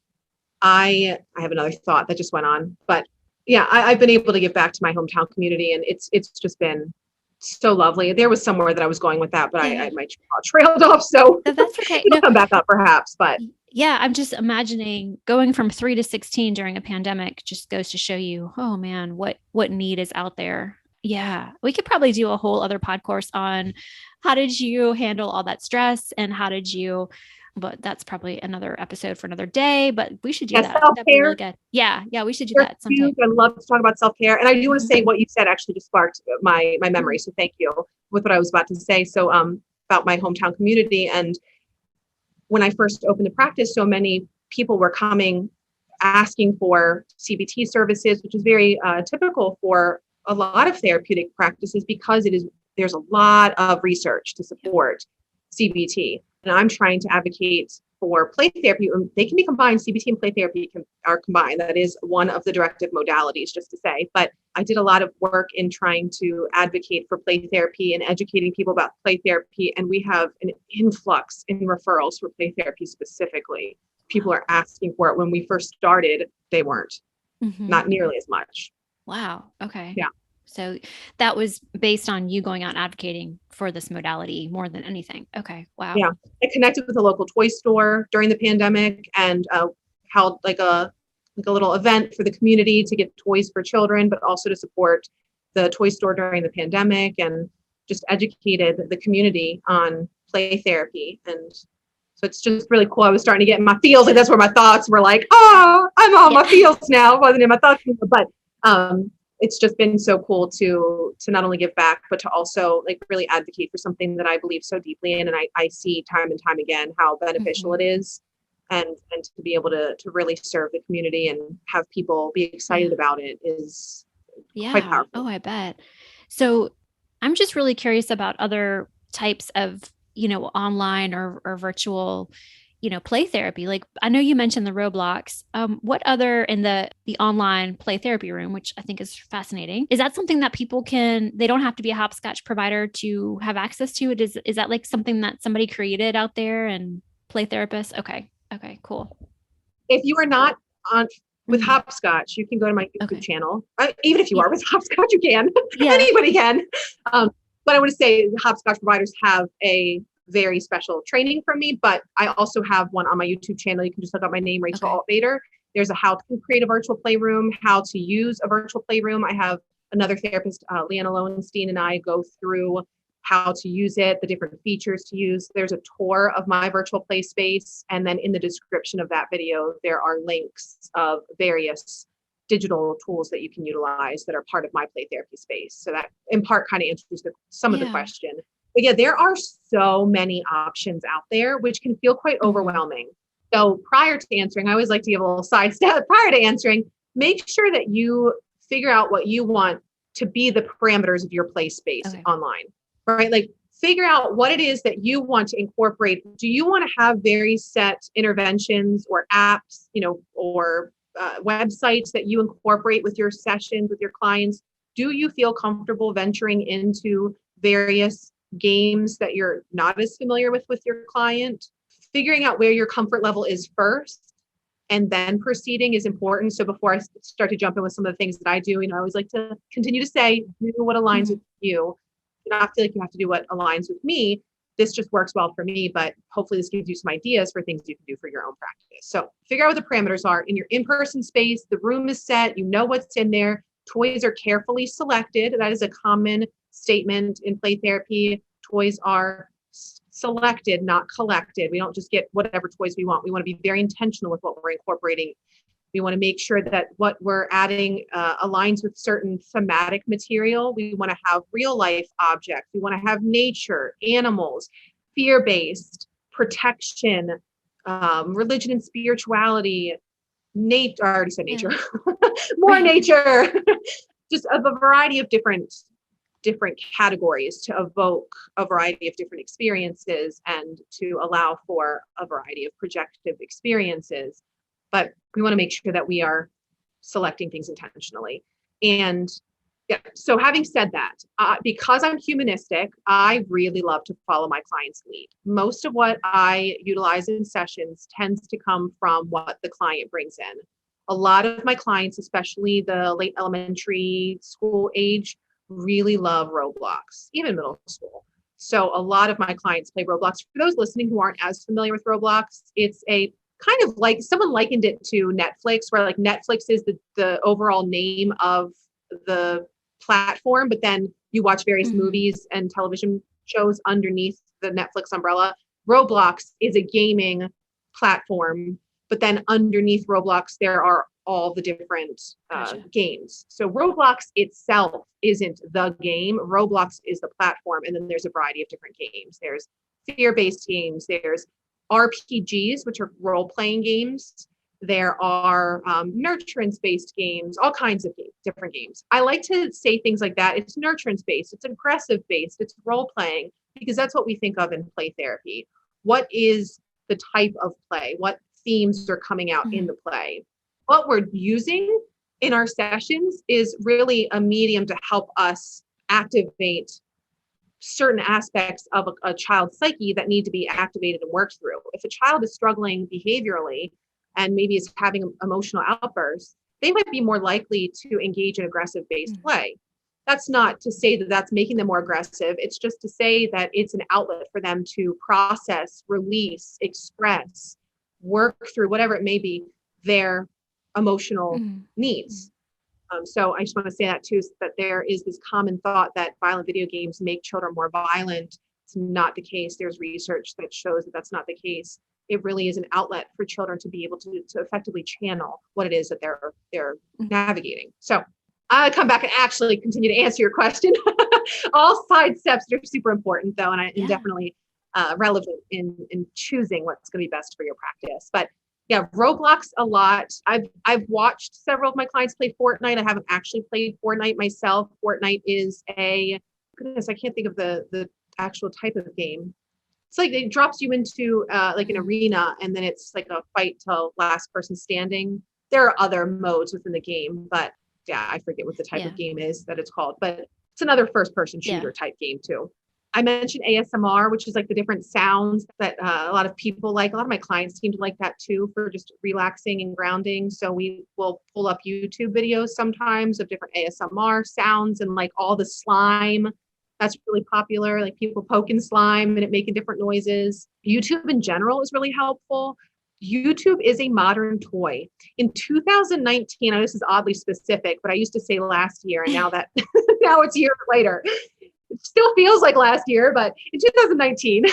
I have another thought that just went on, but yeah, I've been able to give back to my hometown community, and it's just been so lovely. There was somewhere that I was going with that, but I my trailed off. So that's okay. It'll come back up perhaps, but yeah, I'm just imagining going from 3 to 16 during a pandemic just goes to show you, oh man, what need is out there. Yeah, we could probably do a whole other Podcourse on how did you handle all that stress and but that's probably another episode for another day, but we should do that. That'd be really good. Yeah, we should do that sometime. I love to talk about self-care. And I do want to say what you said actually just sparked my memory. So thank you with what I was about to say. So about my hometown community. And when I first opened the practice, so many people were coming asking for CBT services, which is very typical for a lot of therapeutic practices, because there's a lot of research to support CBT. And I'm trying to advocate for play therapy. They can be combined. CBT and play therapy are combined. That is one of the directive modalities, just to say. But I did a lot of work in trying to advocate for play therapy and educating people about play therapy. And we have an influx in referrals for play therapy specifically. People are asking for it. When we first started, they weren't. Not nearly as much. Wow. Okay. Yeah. So that was based on you going out and advocating for this modality more than anything. Okay. Wow. Yeah. I connected with a local toy store during the pandemic and held like a little event for the community to get toys for children, but also to support the toy store during the pandemic, and just educated the community on play therapy. And so it's just really cool. I was starting to get in my feels, and that's where my thoughts were like, oh, I'm on my feels now. I wasn't in my thoughts, but it's just been so cool to not only give back, but to also like really advocate for something that I believe so deeply in. And I see time and time again how beneficial it is, and to be able to really serve the community and have people be excited about it is quite powerful. Oh, I bet. So I'm just really curious about other types of, online or virtual, play therapy. Like, I know you mentioned the Roblox. What other in the online play therapy room, which I think is fascinating. Is that something that people they don't have to be a Hopscotch provider to have access to it? Is that like something that somebody created out there and play therapists? Okay, cool. If you are not on with Hopscotch, you can go to my YouTube channel. Even if you are with Hopscotch, you can. Anybody can. But I want to say Hopscotch providers have a very special training from me, but I also have one on my YouTube channel. You can just look up my name, Rachel Altvater. There's a how to create a virtual playroom, how to use a virtual playroom. I have another therapist, Leanna Lowenstein, and I go through how to use it, the different features to use. There's a tour of my virtual play space. And then in the description of that video, there are links of various digital tools that you can utilize that are part of my play therapy space. So that in part kind of answers some of the question. But yeah, there are so many options out there, which can feel quite overwhelming. So prior to answering, I always like to give a little side step. Prior to answering, make sure that you figure out what you want to be the parameters of your play space online, right? Like figure out what it is that you want to incorporate. Do you want to have very set interventions or apps, or websites that you incorporate with your sessions with your clients? Do you feel comfortable venturing into various games that you're not as familiar with your client? Figuring out where your comfort level is first and then proceeding is important. So before I start to jump in with some of the things that I do, I always like to continue to say, do what aligns with you. Not feel like you have to do what aligns with me. This just works well for me, but hopefully this gives you some ideas for things you can do for your own practice. So figure out what the parameters are in your in-person space. The room is set, what's in there. Toys are carefully selected. That is a common statement in play therapy. Toys are selected, not collected. We don't just get whatever toys we want. We want to be very intentional with what we're incorporating. We want to make sure that what we're adding aligns with certain thematic material. We want to have real life objects. We want to have nature, animals, fear-based, protection, religion and spirituality, I already said nature, more nature, just of a variety of different categories to evoke a variety of different experiences and to allow for a variety of projective experiences. But we want to make sure that we are selecting things intentionally. And so having said that, because I'm humanistic, I really love to follow my client's lead. Most of what I utilize in sessions tends to come from what the client brings in. A lot of my clients, especially the late elementary school age, really love Roblox, even middle school. So a lot of my clients play Roblox. For those listening who aren't as familiar with Roblox, it's a kind of like, someone likened it to Netflix, where like Netflix is the overall name of the platform, but then you watch various movies and television shows underneath the Netflix umbrella. Roblox is a gaming platform, but then underneath Roblox, there are all the different games. So Roblox itself isn't the game. Roblox is the platform. And then there's a variety of different games. There's fear-based games. There's RPGs, which are role-playing games. There are nurturance-based games, all kinds of different games. I like to say things like that. It's nurturance-based, it's aggressive-based, it's role-playing, because that's what we think of in play therapy. What is the type of play? What themes are coming out in the play? What we're using in our sessions is really a medium to help us activate certain aspects of a child's psyche that need to be activated and worked through. If a child is struggling behaviorally and maybe is having emotional outbursts, they might be more likely to engage in aggressive-based play. That's not to say that that's making them more aggressive. It's just to say that it's an outlet for them to process, release, express, work through, whatever it may be, their emotional needs. So I just want to say that too, that there is this common thought that violent video games make children more violent. It's not the case. There's research that shows that that's not the case. It really is an outlet for children to be able to effectively channel what it is that they're navigating. So I'll come back and actually continue to answer your question. All side steps are super important though, and definitely relevant in choosing what's going to be best for your practice. But yeah, Roblox a lot. I've watched several of my clients play Fortnite. I haven't actually played Fortnite myself. Fortnite is I can't think of the actual type of game. It's like it drops you into like an arena, and then it's like a fight till last person standing. There are other modes within the game, but yeah, I forget what the type of game is that it's called, but it's another first person shooter type game too. I mentioned ASMR, which is like the different sounds that a lot of people like. A lot of my clients seem to like that too, for just relaxing and grounding. So we will pull up YouTube videos sometimes of different ASMR sounds and like all the slime That's really popular, like people poking slime and it making different noises. YouTube in general is really helpful. YouTube is a modern toy. In 2019, this is oddly specific, but I used to say last year, and now that now it's years later. It still feels like last year, but in 2019,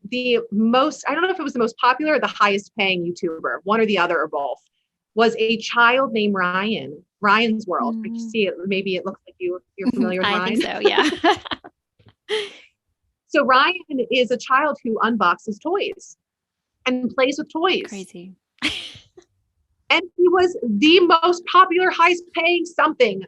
the most, I don't know if it was the most popular or the highest paying YouTuber, one or the other or both, was a child named Ryan. Ryan's World. If you see it, maybe it looks like you're familiar with Ryan. I think so, yeah. So Ryan is a child who unboxes toys and plays with toys. Crazy. And he was the most popular, highest paying something.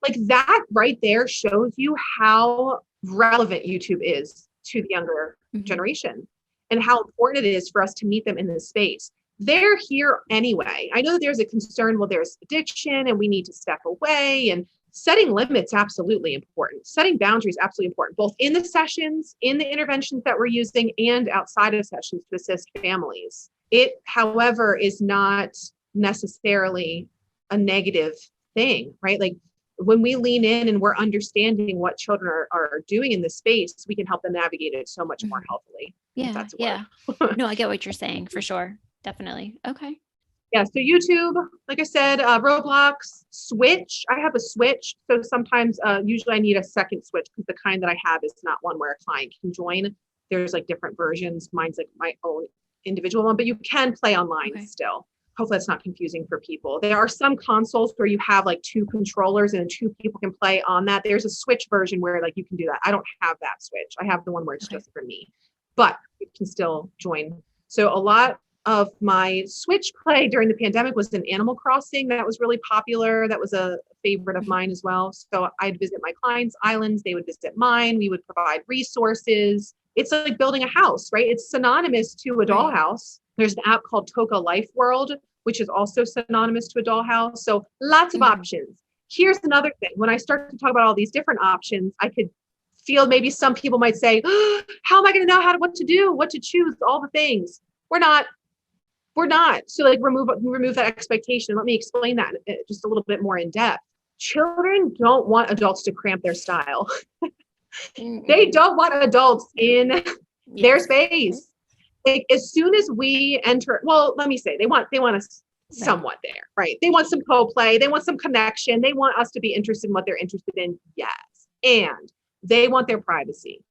Like that right there shows you how relevant YouTube is to the younger generation and how important it is for us to meet them in this space. They're here anyway. I know that there's a concern, well, there's addiction and we need to step away, and setting limits, absolutely important. Setting boundaries, absolutely important, both in the sessions, in the interventions that we're using, and outside of sessions to assist families. It, however, is not necessarily a negative thing, right? Like when we lean in and we're understanding what children are doing in this space, we can help them navigate it so much more healthily. Yeah. Yeah. No, I get what you're saying for sure. Definitely. Okay. Yeah. So YouTube, like I said, Roblox, Switch. I have a Switch. So sometimes, usually I need a second Switch because the kind that I have is not one where a client can join. There's like different versions. Mine's like my own individual one, but you can play online still. Hopefully that's not confusing for people. There are some consoles where you have like 2 controllers and 2 people can play on that. There's a Switch version where like you can do that. I don't have that Switch. I have the one where it's just for me, but you can still join. So a lot of my Switch play during the pandemic was in Animal Crossing. That was really popular. That was a favorite of mine as well. So I'd visit my clients' islands. They would visit mine. We would provide resources. It's like building a house, right? It's synonymous to a dollhouse. There's an app called Toca Life World, which is also synonymous to a dollhouse. So lots of options. Here's another thing. When I start to talk about all these different options, I could feel maybe some people might say, oh, how am I going to know what to do, what to choose, all the things? We're not. So like remove that expectation. Let me explain that just a little bit more in depth. Children don't want adults to cramp their style. They don't want adults in their space. Like as soon as we enter, well, let me say they want us somewhat there, right? They want some co-play. They want some connection. They want us to be interested in what they're interested in. Yes. And they want their privacy.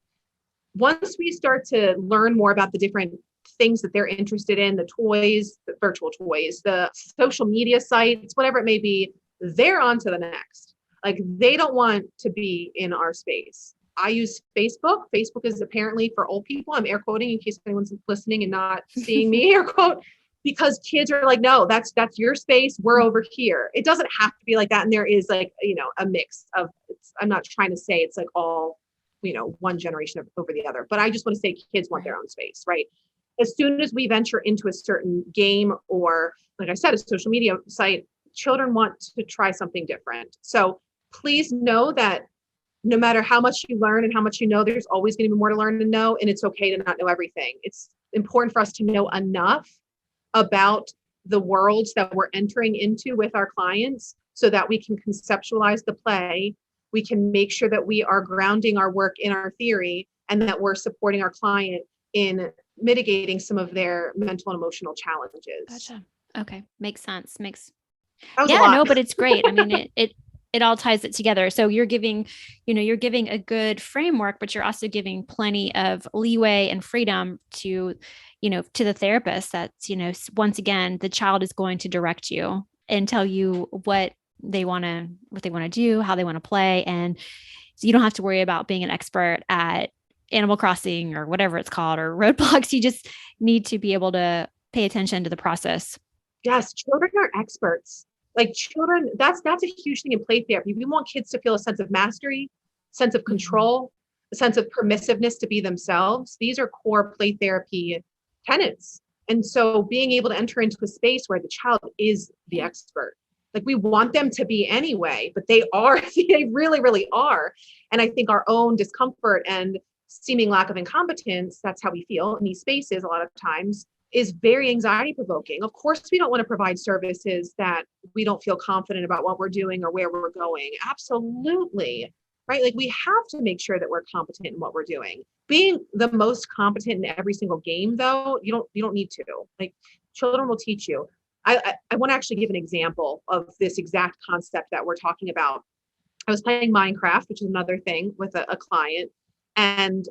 Once we start to learn more about the different things that they're interested in, the toys, the virtual toys, the social media sites, whatever it may be, they're on to the next. Like they don't want to be in our space. I use Facebook. Facebook is apparently for old people. I'm air quoting in case anyone's listening and not seeing me air quote, because kids are like, no, that's your space. We're over here. It doesn't have to be like that. And there is like, a mix of, I'm not trying to say it's like all, one generation over the other, but I just want to say kids want their own space, right? As soon as we venture into a certain game or, like I said, a social media site, children want to try something different. So please know that no matter how much you learn and how much you know, there's always going to be more to learn and know, and it's okay to not know everything. It's important for us to know enough about the worlds that we're entering into with our clients so that we can conceptualize the play. We can make sure that we are grounding our work in our theory and that we're supporting our client in mitigating some of their mental and emotional challenges. Gotcha. Okay. Makes sense. But it's great. I mean, it all ties it together. So you're giving a good framework, but you're also giving plenty of leeway and freedom to the therapist that's, once again, the child is going to direct you and tell you what they want to do, how they want to play. And so you don't have to worry about being an expert at Animal Crossing or whatever it's called, or Roblox. You just need to be able to pay attention to the process. Yes. Children are experts. Like children, that's a huge thing in play therapy. We want kids to feel a sense of mastery, sense of control, a sense of permissiveness to be themselves. These are core play therapy tenets. And so being able to enter into a space where the child is the expert, like we want them to be anyway, but they really, really are. And I think our own discomfort and seeming lack of incompetence, that's how we feel in these spaces a lot of times, is very anxiety provoking. Of course, we don't want to provide services that we don't feel confident about what we're doing or where we're going. Absolutely. right? Like we have to make sure that we're competent in what we're doing. Being the most competent in every single game, though, you don't need to. Like children will teach you. I want to actually give an example of this exact concept that we're talking about. I was playing Minecraft, which is another thing, with a client, and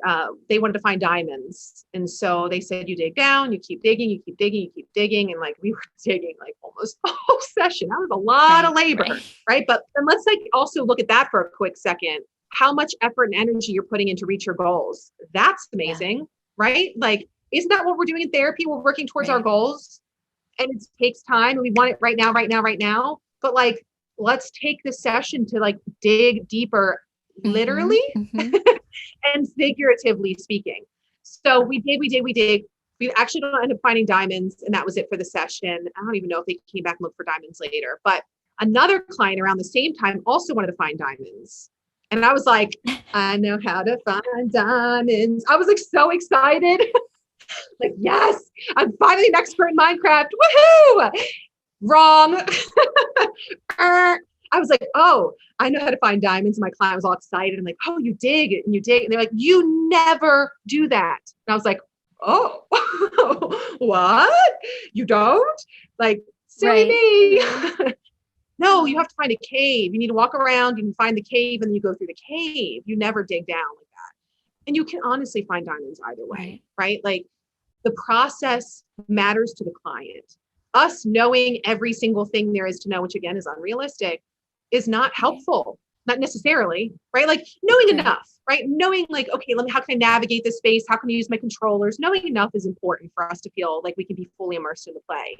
they wanted to find diamonds. And so they said, you dig down, you keep digging, you keep digging, you keep digging. And like we were digging like almost the whole session. That was a lot of labor, right? But then let's like also look at that for a quick second. How much effort and energy you're putting in to reach your goals. That's amazing, right? Like, isn't that what we're doing in therapy? We're working towards our goals, and it takes time and we want it right now, right now, right now. But like, let's take the session to like dig deeper, literally and figuratively speaking. So we dig. We actually don't end up finding diamonds, and that was it for the session. I don't even know if they came back and looked for diamonds later, but another client around the same time also wanted to find diamonds. And I was like, I know how to find diamonds. I was like so excited. Like, yes, I'm finally an expert in Minecraft. Woohoo! Wrong. I was like, oh, I know how to find diamonds. And my client was all excited. I'm like, oh, you dig and you dig. And they're like, you never do that. And I was like, oh, what? You don't? Like, silly me. No, you have to find a cave. You need to walk around, you can find the cave, and then you go through the cave. You never dig down like that. And you can honestly find diamonds either way, right? Like the process matters to the client. Us knowing every single thing there is to know, which again is unrealistic, is not helpful, not necessarily, right? Like knowing enough, right? Knowing like, okay, how can I navigate this space? How can I use my controllers? Knowing enough is important for us to feel like we can be fully immersed in the play.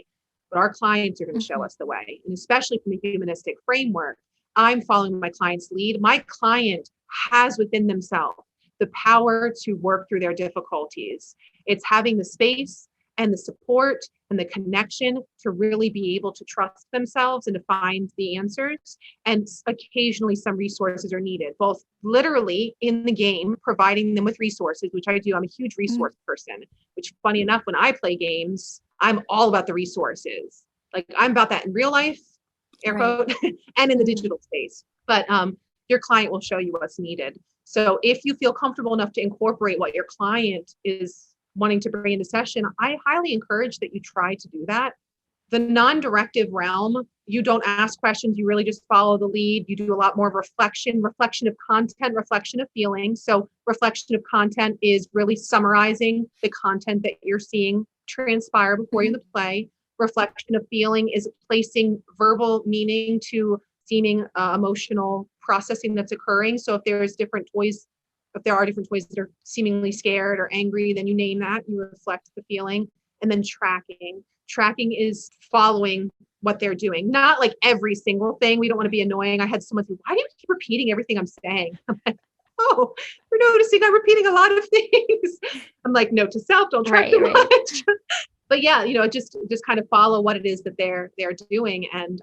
But our clients are going to show us the way. And especially from a humanistic framework, I'm following my client's lead. My client has within themselves the power to work through their difficulties. It's having the space and the support and the connection to really be able to trust themselves and to find the answers. And occasionally some resources are needed, both literally in the game, providing them with resources, which I do. I'm a huge resource person, which funny enough, when I play games, I'm all about the resources. Like I'm about that in real life, air quote, and in the digital space. But your client will show you what's needed. So if you feel comfortable enough to incorporate what your client is wanting to bring into session, I highly encourage that you try to do that. The non-directive realm, you don't ask questions, you really just follow the lead. You do a lot more reflection of content, reflection of feeling. So reflection of content is really summarizing the content that you're seeing transpire before you in the play. Reflection of feeling is placing verbal meaning to seeming emotional processing that's occurring. So if there are different toys that are seemingly scared or angry, then you name that, you reflect the feeling. And then tracking is following what they're doing, not like every single thing. We don't want to be annoying. I had someone say, why do you keep repeating everything I'm saying? I'm like, oh, you're noticing I'm repeating a lot of things. I'm like, note to self, don't track too much. But yeah, just kind of follow what it is that they're doing, and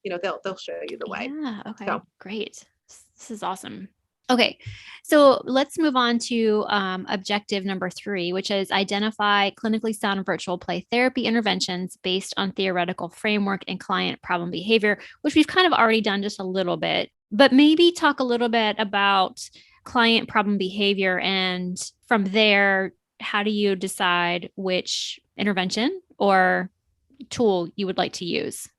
they'll show you the way. Yeah. Okay. So great. This is awesome. Okay, so let's move on to objective number 3, which is identify clinically sound virtual play therapy interventions based on theoretical framework and client problem behavior, which we've kind of already done just a little bit, but maybe talk a little bit about client problem behavior. And from there, how do you decide which intervention or tool you would like to use?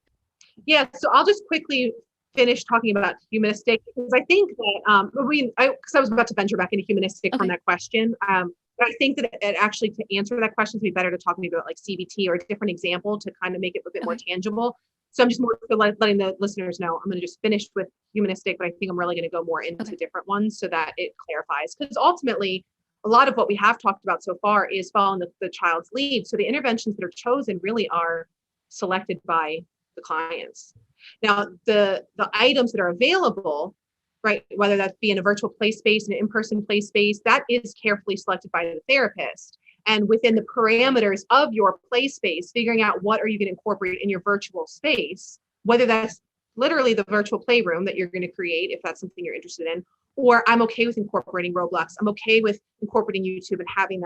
Yeah, so I'll just quickly finish talking about humanistic, because I think that because I was about to venture back into humanistic from that question. But I think that it actually, to answer that question, it'd be better to talk maybe about like CBT or a different example to kind of make it a bit more tangible. So I'm just more letting the listeners know I'm going to just finish with humanistic, but I think I'm really going to go more into different ones so that it clarifies. Because ultimately, a lot of what we have talked about so far is following the child's lead. So the interventions that are chosen really are selected by the clients. Now, the items that are available, right, whether that be in a virtual play space, an in-person play space, that is carefully selected by the therapist. And within the parameters of your play space, figuring out what are you going to incorporate in your virtual space, whether that's literally the virtual playroom that you're going to create, if that's something you're interested in, or I'm okay with incorporating Roblox. I'm okay with incorporating YouTube and having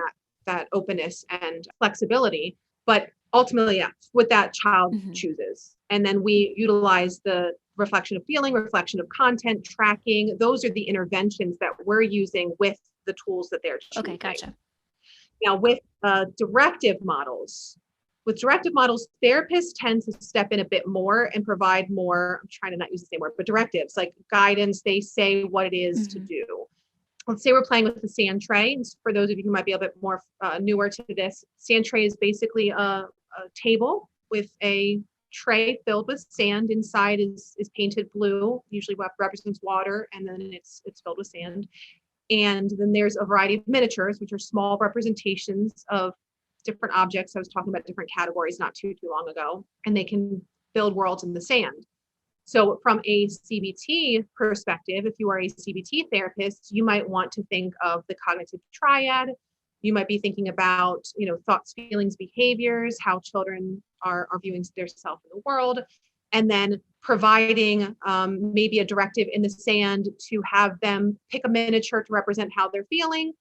that openness and flexibility. But ultimately, yeah, what that child chooses. And then we utilize the reflection of feeling, reflection of content, tracking. Those are the interventions that we're using with the tools that they're choosing. Okay, gotcha. Now with directive models, therapists tend to step in a bit more and provide more, I'm trying to not use the same word, but directives, like guidance. They say what it is to do. Let's say we're playing with the sand tray. And for those of you who might be a bit more newer to this, sand tray is basically a table with a tray filled with sand. Inside is painted blue, usually what represents water, and then it's filled with sand. And then there's a variety of miniatures, which are small representations of different objects. I was talking about different categories not too long ago, and they can build worlds in the sand. So from a CBT perspective, if you are a CBT therapist, you might want to think of the cognitive triad. You might be thinking about, thoughts, feelings, behaviors, how children are viewing themselves in the world, and then providing maybe a directive in the sand to have them pick a miniature to represent how they're feeling,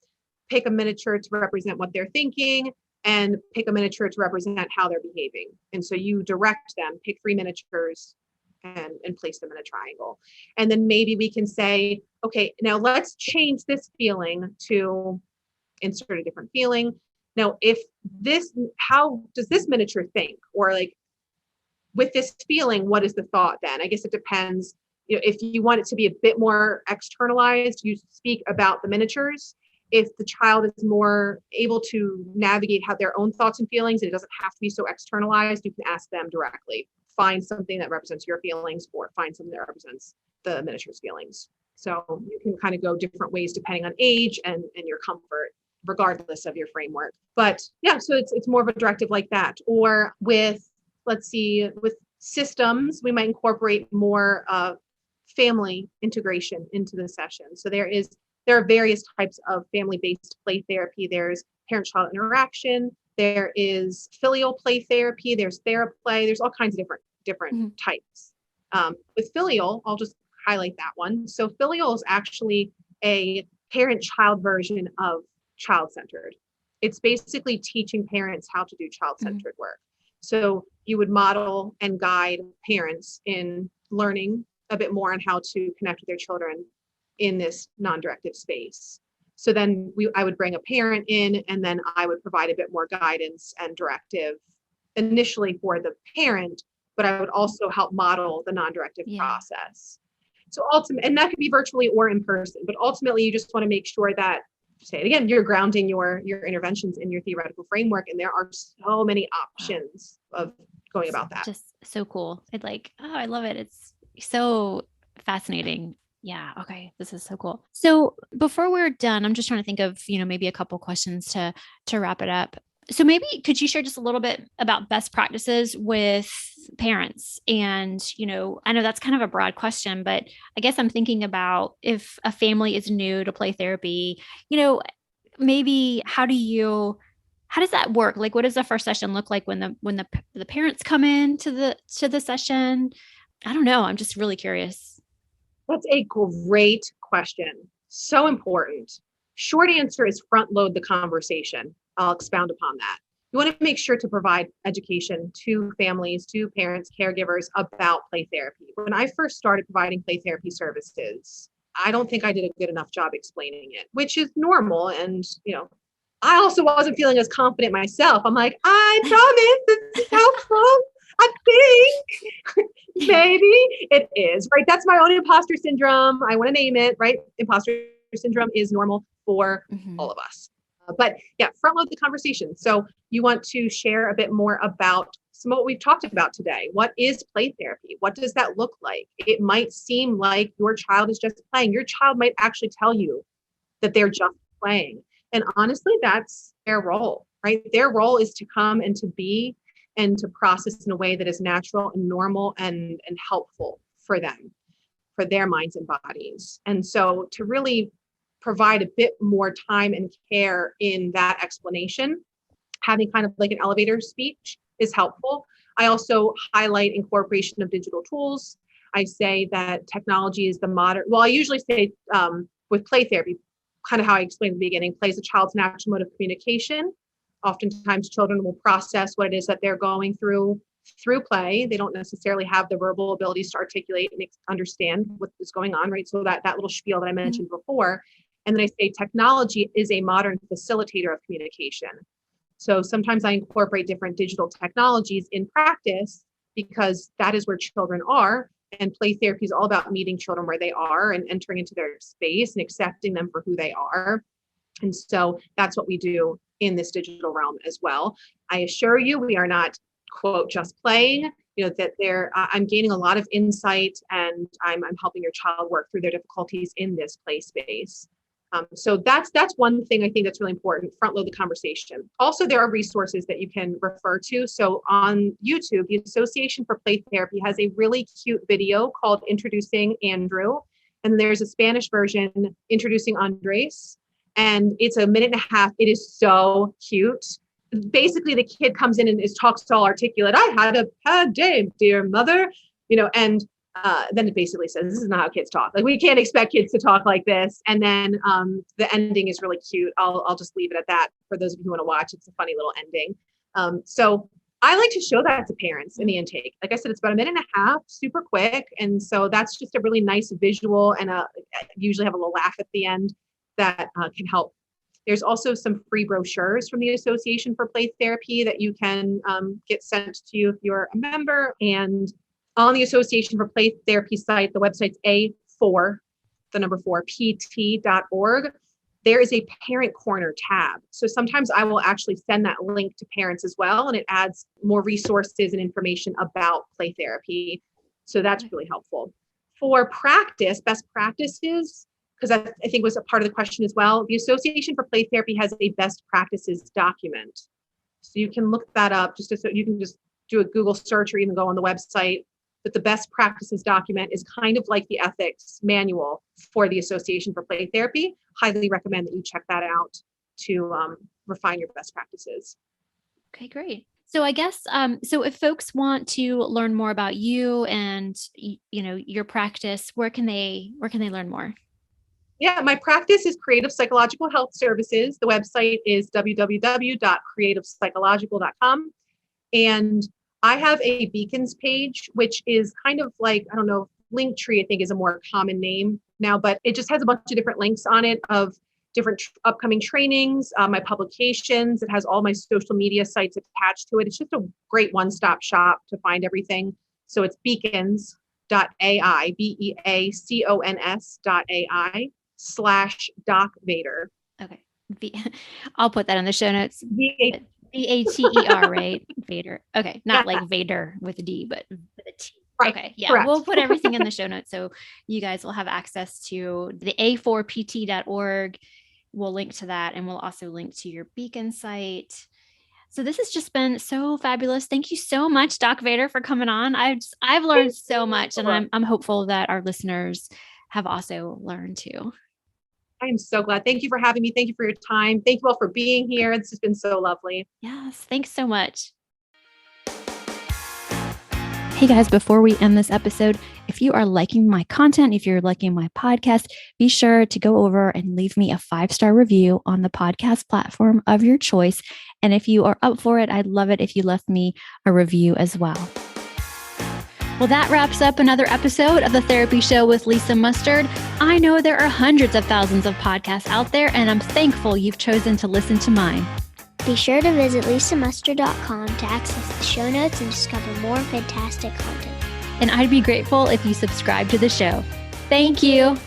pick a miniature to represent what they're thinking, and pick a miniature to represent how they're behaving. And so you direct them, pick 3 miniatures and place them in a triangle. And then maybe we can say, okay, now let's change this feeling to insert a different feeling. Now, how does this miniature think? Or like with this feeling, what is the thought then? I guess it depends. If you want it to be a bit more externalized, you speak about the miniatures. If the child is more able to navigate how their own thoughts and feelings, and it doesn't have to be so externalized, you can ask them directly. Find something that represents your feelings, or find something that represents the miniature's feelings. So you can kind of go different ways depending on age and your comfort, regardless of your framework. But yeah, so it's more of a directive like that. Or with systems, we might incorporate more family integration into the session. So there are various types of family-based play therapy. There's parent-child interaction. There is filial play therapy. There's theraplay. There's all kinds of different types. With filial, I'll just highlight that one. So filial is actually a parent-child version of child-centered. It's basically teaching parents how to do child-centered work. So you would model and guide parents in learning a bit more on how to connect with their children in this non-directive space. So then I would bring a parent in, and then I would provide a bit more guidance and directive initially for the parent, but I would also help model the non-directive process. So and that could be virtually or in person, but ultimately you just want to make sure that, say it again, you're grounding your interventions in your theoretical framework, and there are so many options of going about that. Just so cool. I love it. It's so fascinating. Yeah. Okay. This is so cool. So before we're done, I'm just trying to think of, maybe a couple questions to wrap it up. So maybe could you share just a little bit about best practices with parents? And, I know that's kind of a broad question, but I guess I'm thinking about if a family is new to play therapy, maybe how does that work? Like, what does the first session look like when the parents come in to the session? I don't know. I'm just really curious. That's a great question. So important. Short answer is front load the conversation. I'll expound upon that. You want to make sure to provide education to families, to parents, caregivers about play therapy. When I first started providing play therapy services, I don't think I did a good enough job explaining it, which is normal. And, I also wasn't feeling as confident myself. I'm like, I promise this is helpful. I think maybe it is, right? That's my own imposter syndrome. I want to name it, right? Imposter syndrome is normal for all of us. But yeah, front load the conversation. So you want to share a bit more about some of what we've talked about today. What is play therapy? What does that look like? It might seem like your child is just playing. Your child might actually tell you that they're just playing. And honestly, that's their role, right? Their role is to come and to be and to process in a way that is natural and normal and helpful for them, for their minds and bodies. And so to really provide a bit more time and care in that explanation, having kind of like an elevator speech is helpful. I also highlight incorporation of digital tools. I say that technology is I usually say with play therapy, kind of how I explained at the beginning, play is a child's natural mode of communication. Oftentimes children will process what it is that they're going through through play. They don't necessarily have the verbal abilities to articulate and understand what is going on, right? So that little spiel that I mentioned before. And then I say technology is a modern facilitator of communication. So sometimes I incorporate different digital technologies in practice because that is where children are. And play therapy is all about meeting children where they are and entering into their space and accepting them for who they are. And so that's what we do in this digital realm as well. I assure you, we are not, quote, just playing, that I'm gaining a lot of insight, and I'm helping your child work through their difficulties in this play space. So that's one thing I think that's really important. Front load the conversation. Also, there are resources that you can refer to. So on YouTube, the Association for Play Therapy has a really cute video called Introducing Andrew. And there's a Spanish version, Introducing Andres. And it's a minute and a half. It is so cute. Basically, the kid comes in and talks all articulate. I had a bad day, dear mother, and then it basically says, this is not how kids talk. Like, we can't expect kids to talk like this. And then the ending is really cute. I'll just leave it at that for those of you who want to watch. It's a funny little ending. So I like to show that to parents in the intake. Like I said, it's about a minute and a half, super quick. And so that's just a really nice visual, and usually have a little laugh at the end that can help. There's also some free brochures from the Association for Play Therapy that you can get sent to you if you're a member. And on the Association for Play Therapy site, the website's pt.org. There is a parent corner tab. So sometimes I will actually send that link to parents as well, and it adds more resources and information about play therapy. So that's really helpful. For practice, best practices, because I think was a part of the question as well, the Association for Play Therapy has a best practices document. So you can look that up, so you can just do a Google search or even go on the website. But the best practices document is kind of like the ethics manual for the Association for Play Therapy. Highly recommend that you check that out to refine your best practices. Okay, great. So I guess, so if folks want to learn more about you and, your practice, where can they learn more? Yeah, my practice is Creative Psychological Health Services. The website is www.creativepsychological.com. And I have a Beacons page, which is kind of like, I don't know, Linktree, I think is a more common name now, but it just has a bunch of different links on it of different upcoming trainings, my publications. It has all my social media sites attached to it. It's just a great one-stop shop to find everything. So it's beacons.ai, beacons.ai/DocVater. Okay. I'll put that in the show notes. Vater, right? Vader. Okay. Not like Vader with a D, but with a T. Right. Okay. Yeah. Correct. We'll put everything in the show notes. So you guys will have access to the a4pt.org. We'll link to that. And we'll also link to your Beacon site. So this has just been so fabulous. Thank you so much, Doc Vader, for coming on. I've learned so much, and I'm hopeful that our listeners have also learned too. I am so glad. Thank you for having me. Thank you for your time. Thank you all for being here. This has been so lovely. Yes. Thanks so much. Hey guys, before we end this episode, if you are liking my content, if you're liking my podcast, be sure to go over and leave me a 5-star review on the podcast platform of your choice. And if you are up for it, I'd love it if you left me a review as well. Well, that wraps up another episode of The Therapy Show with Lisa Mustard. I know there are hundreds of thousands of podcasts out there, and I'm thankful you've chosen to listen to mine. Be sure to visit lisamustard.com to access the show notes and discover more fantastic content. And I'd be grateful if you subscribe to the show. Thank you.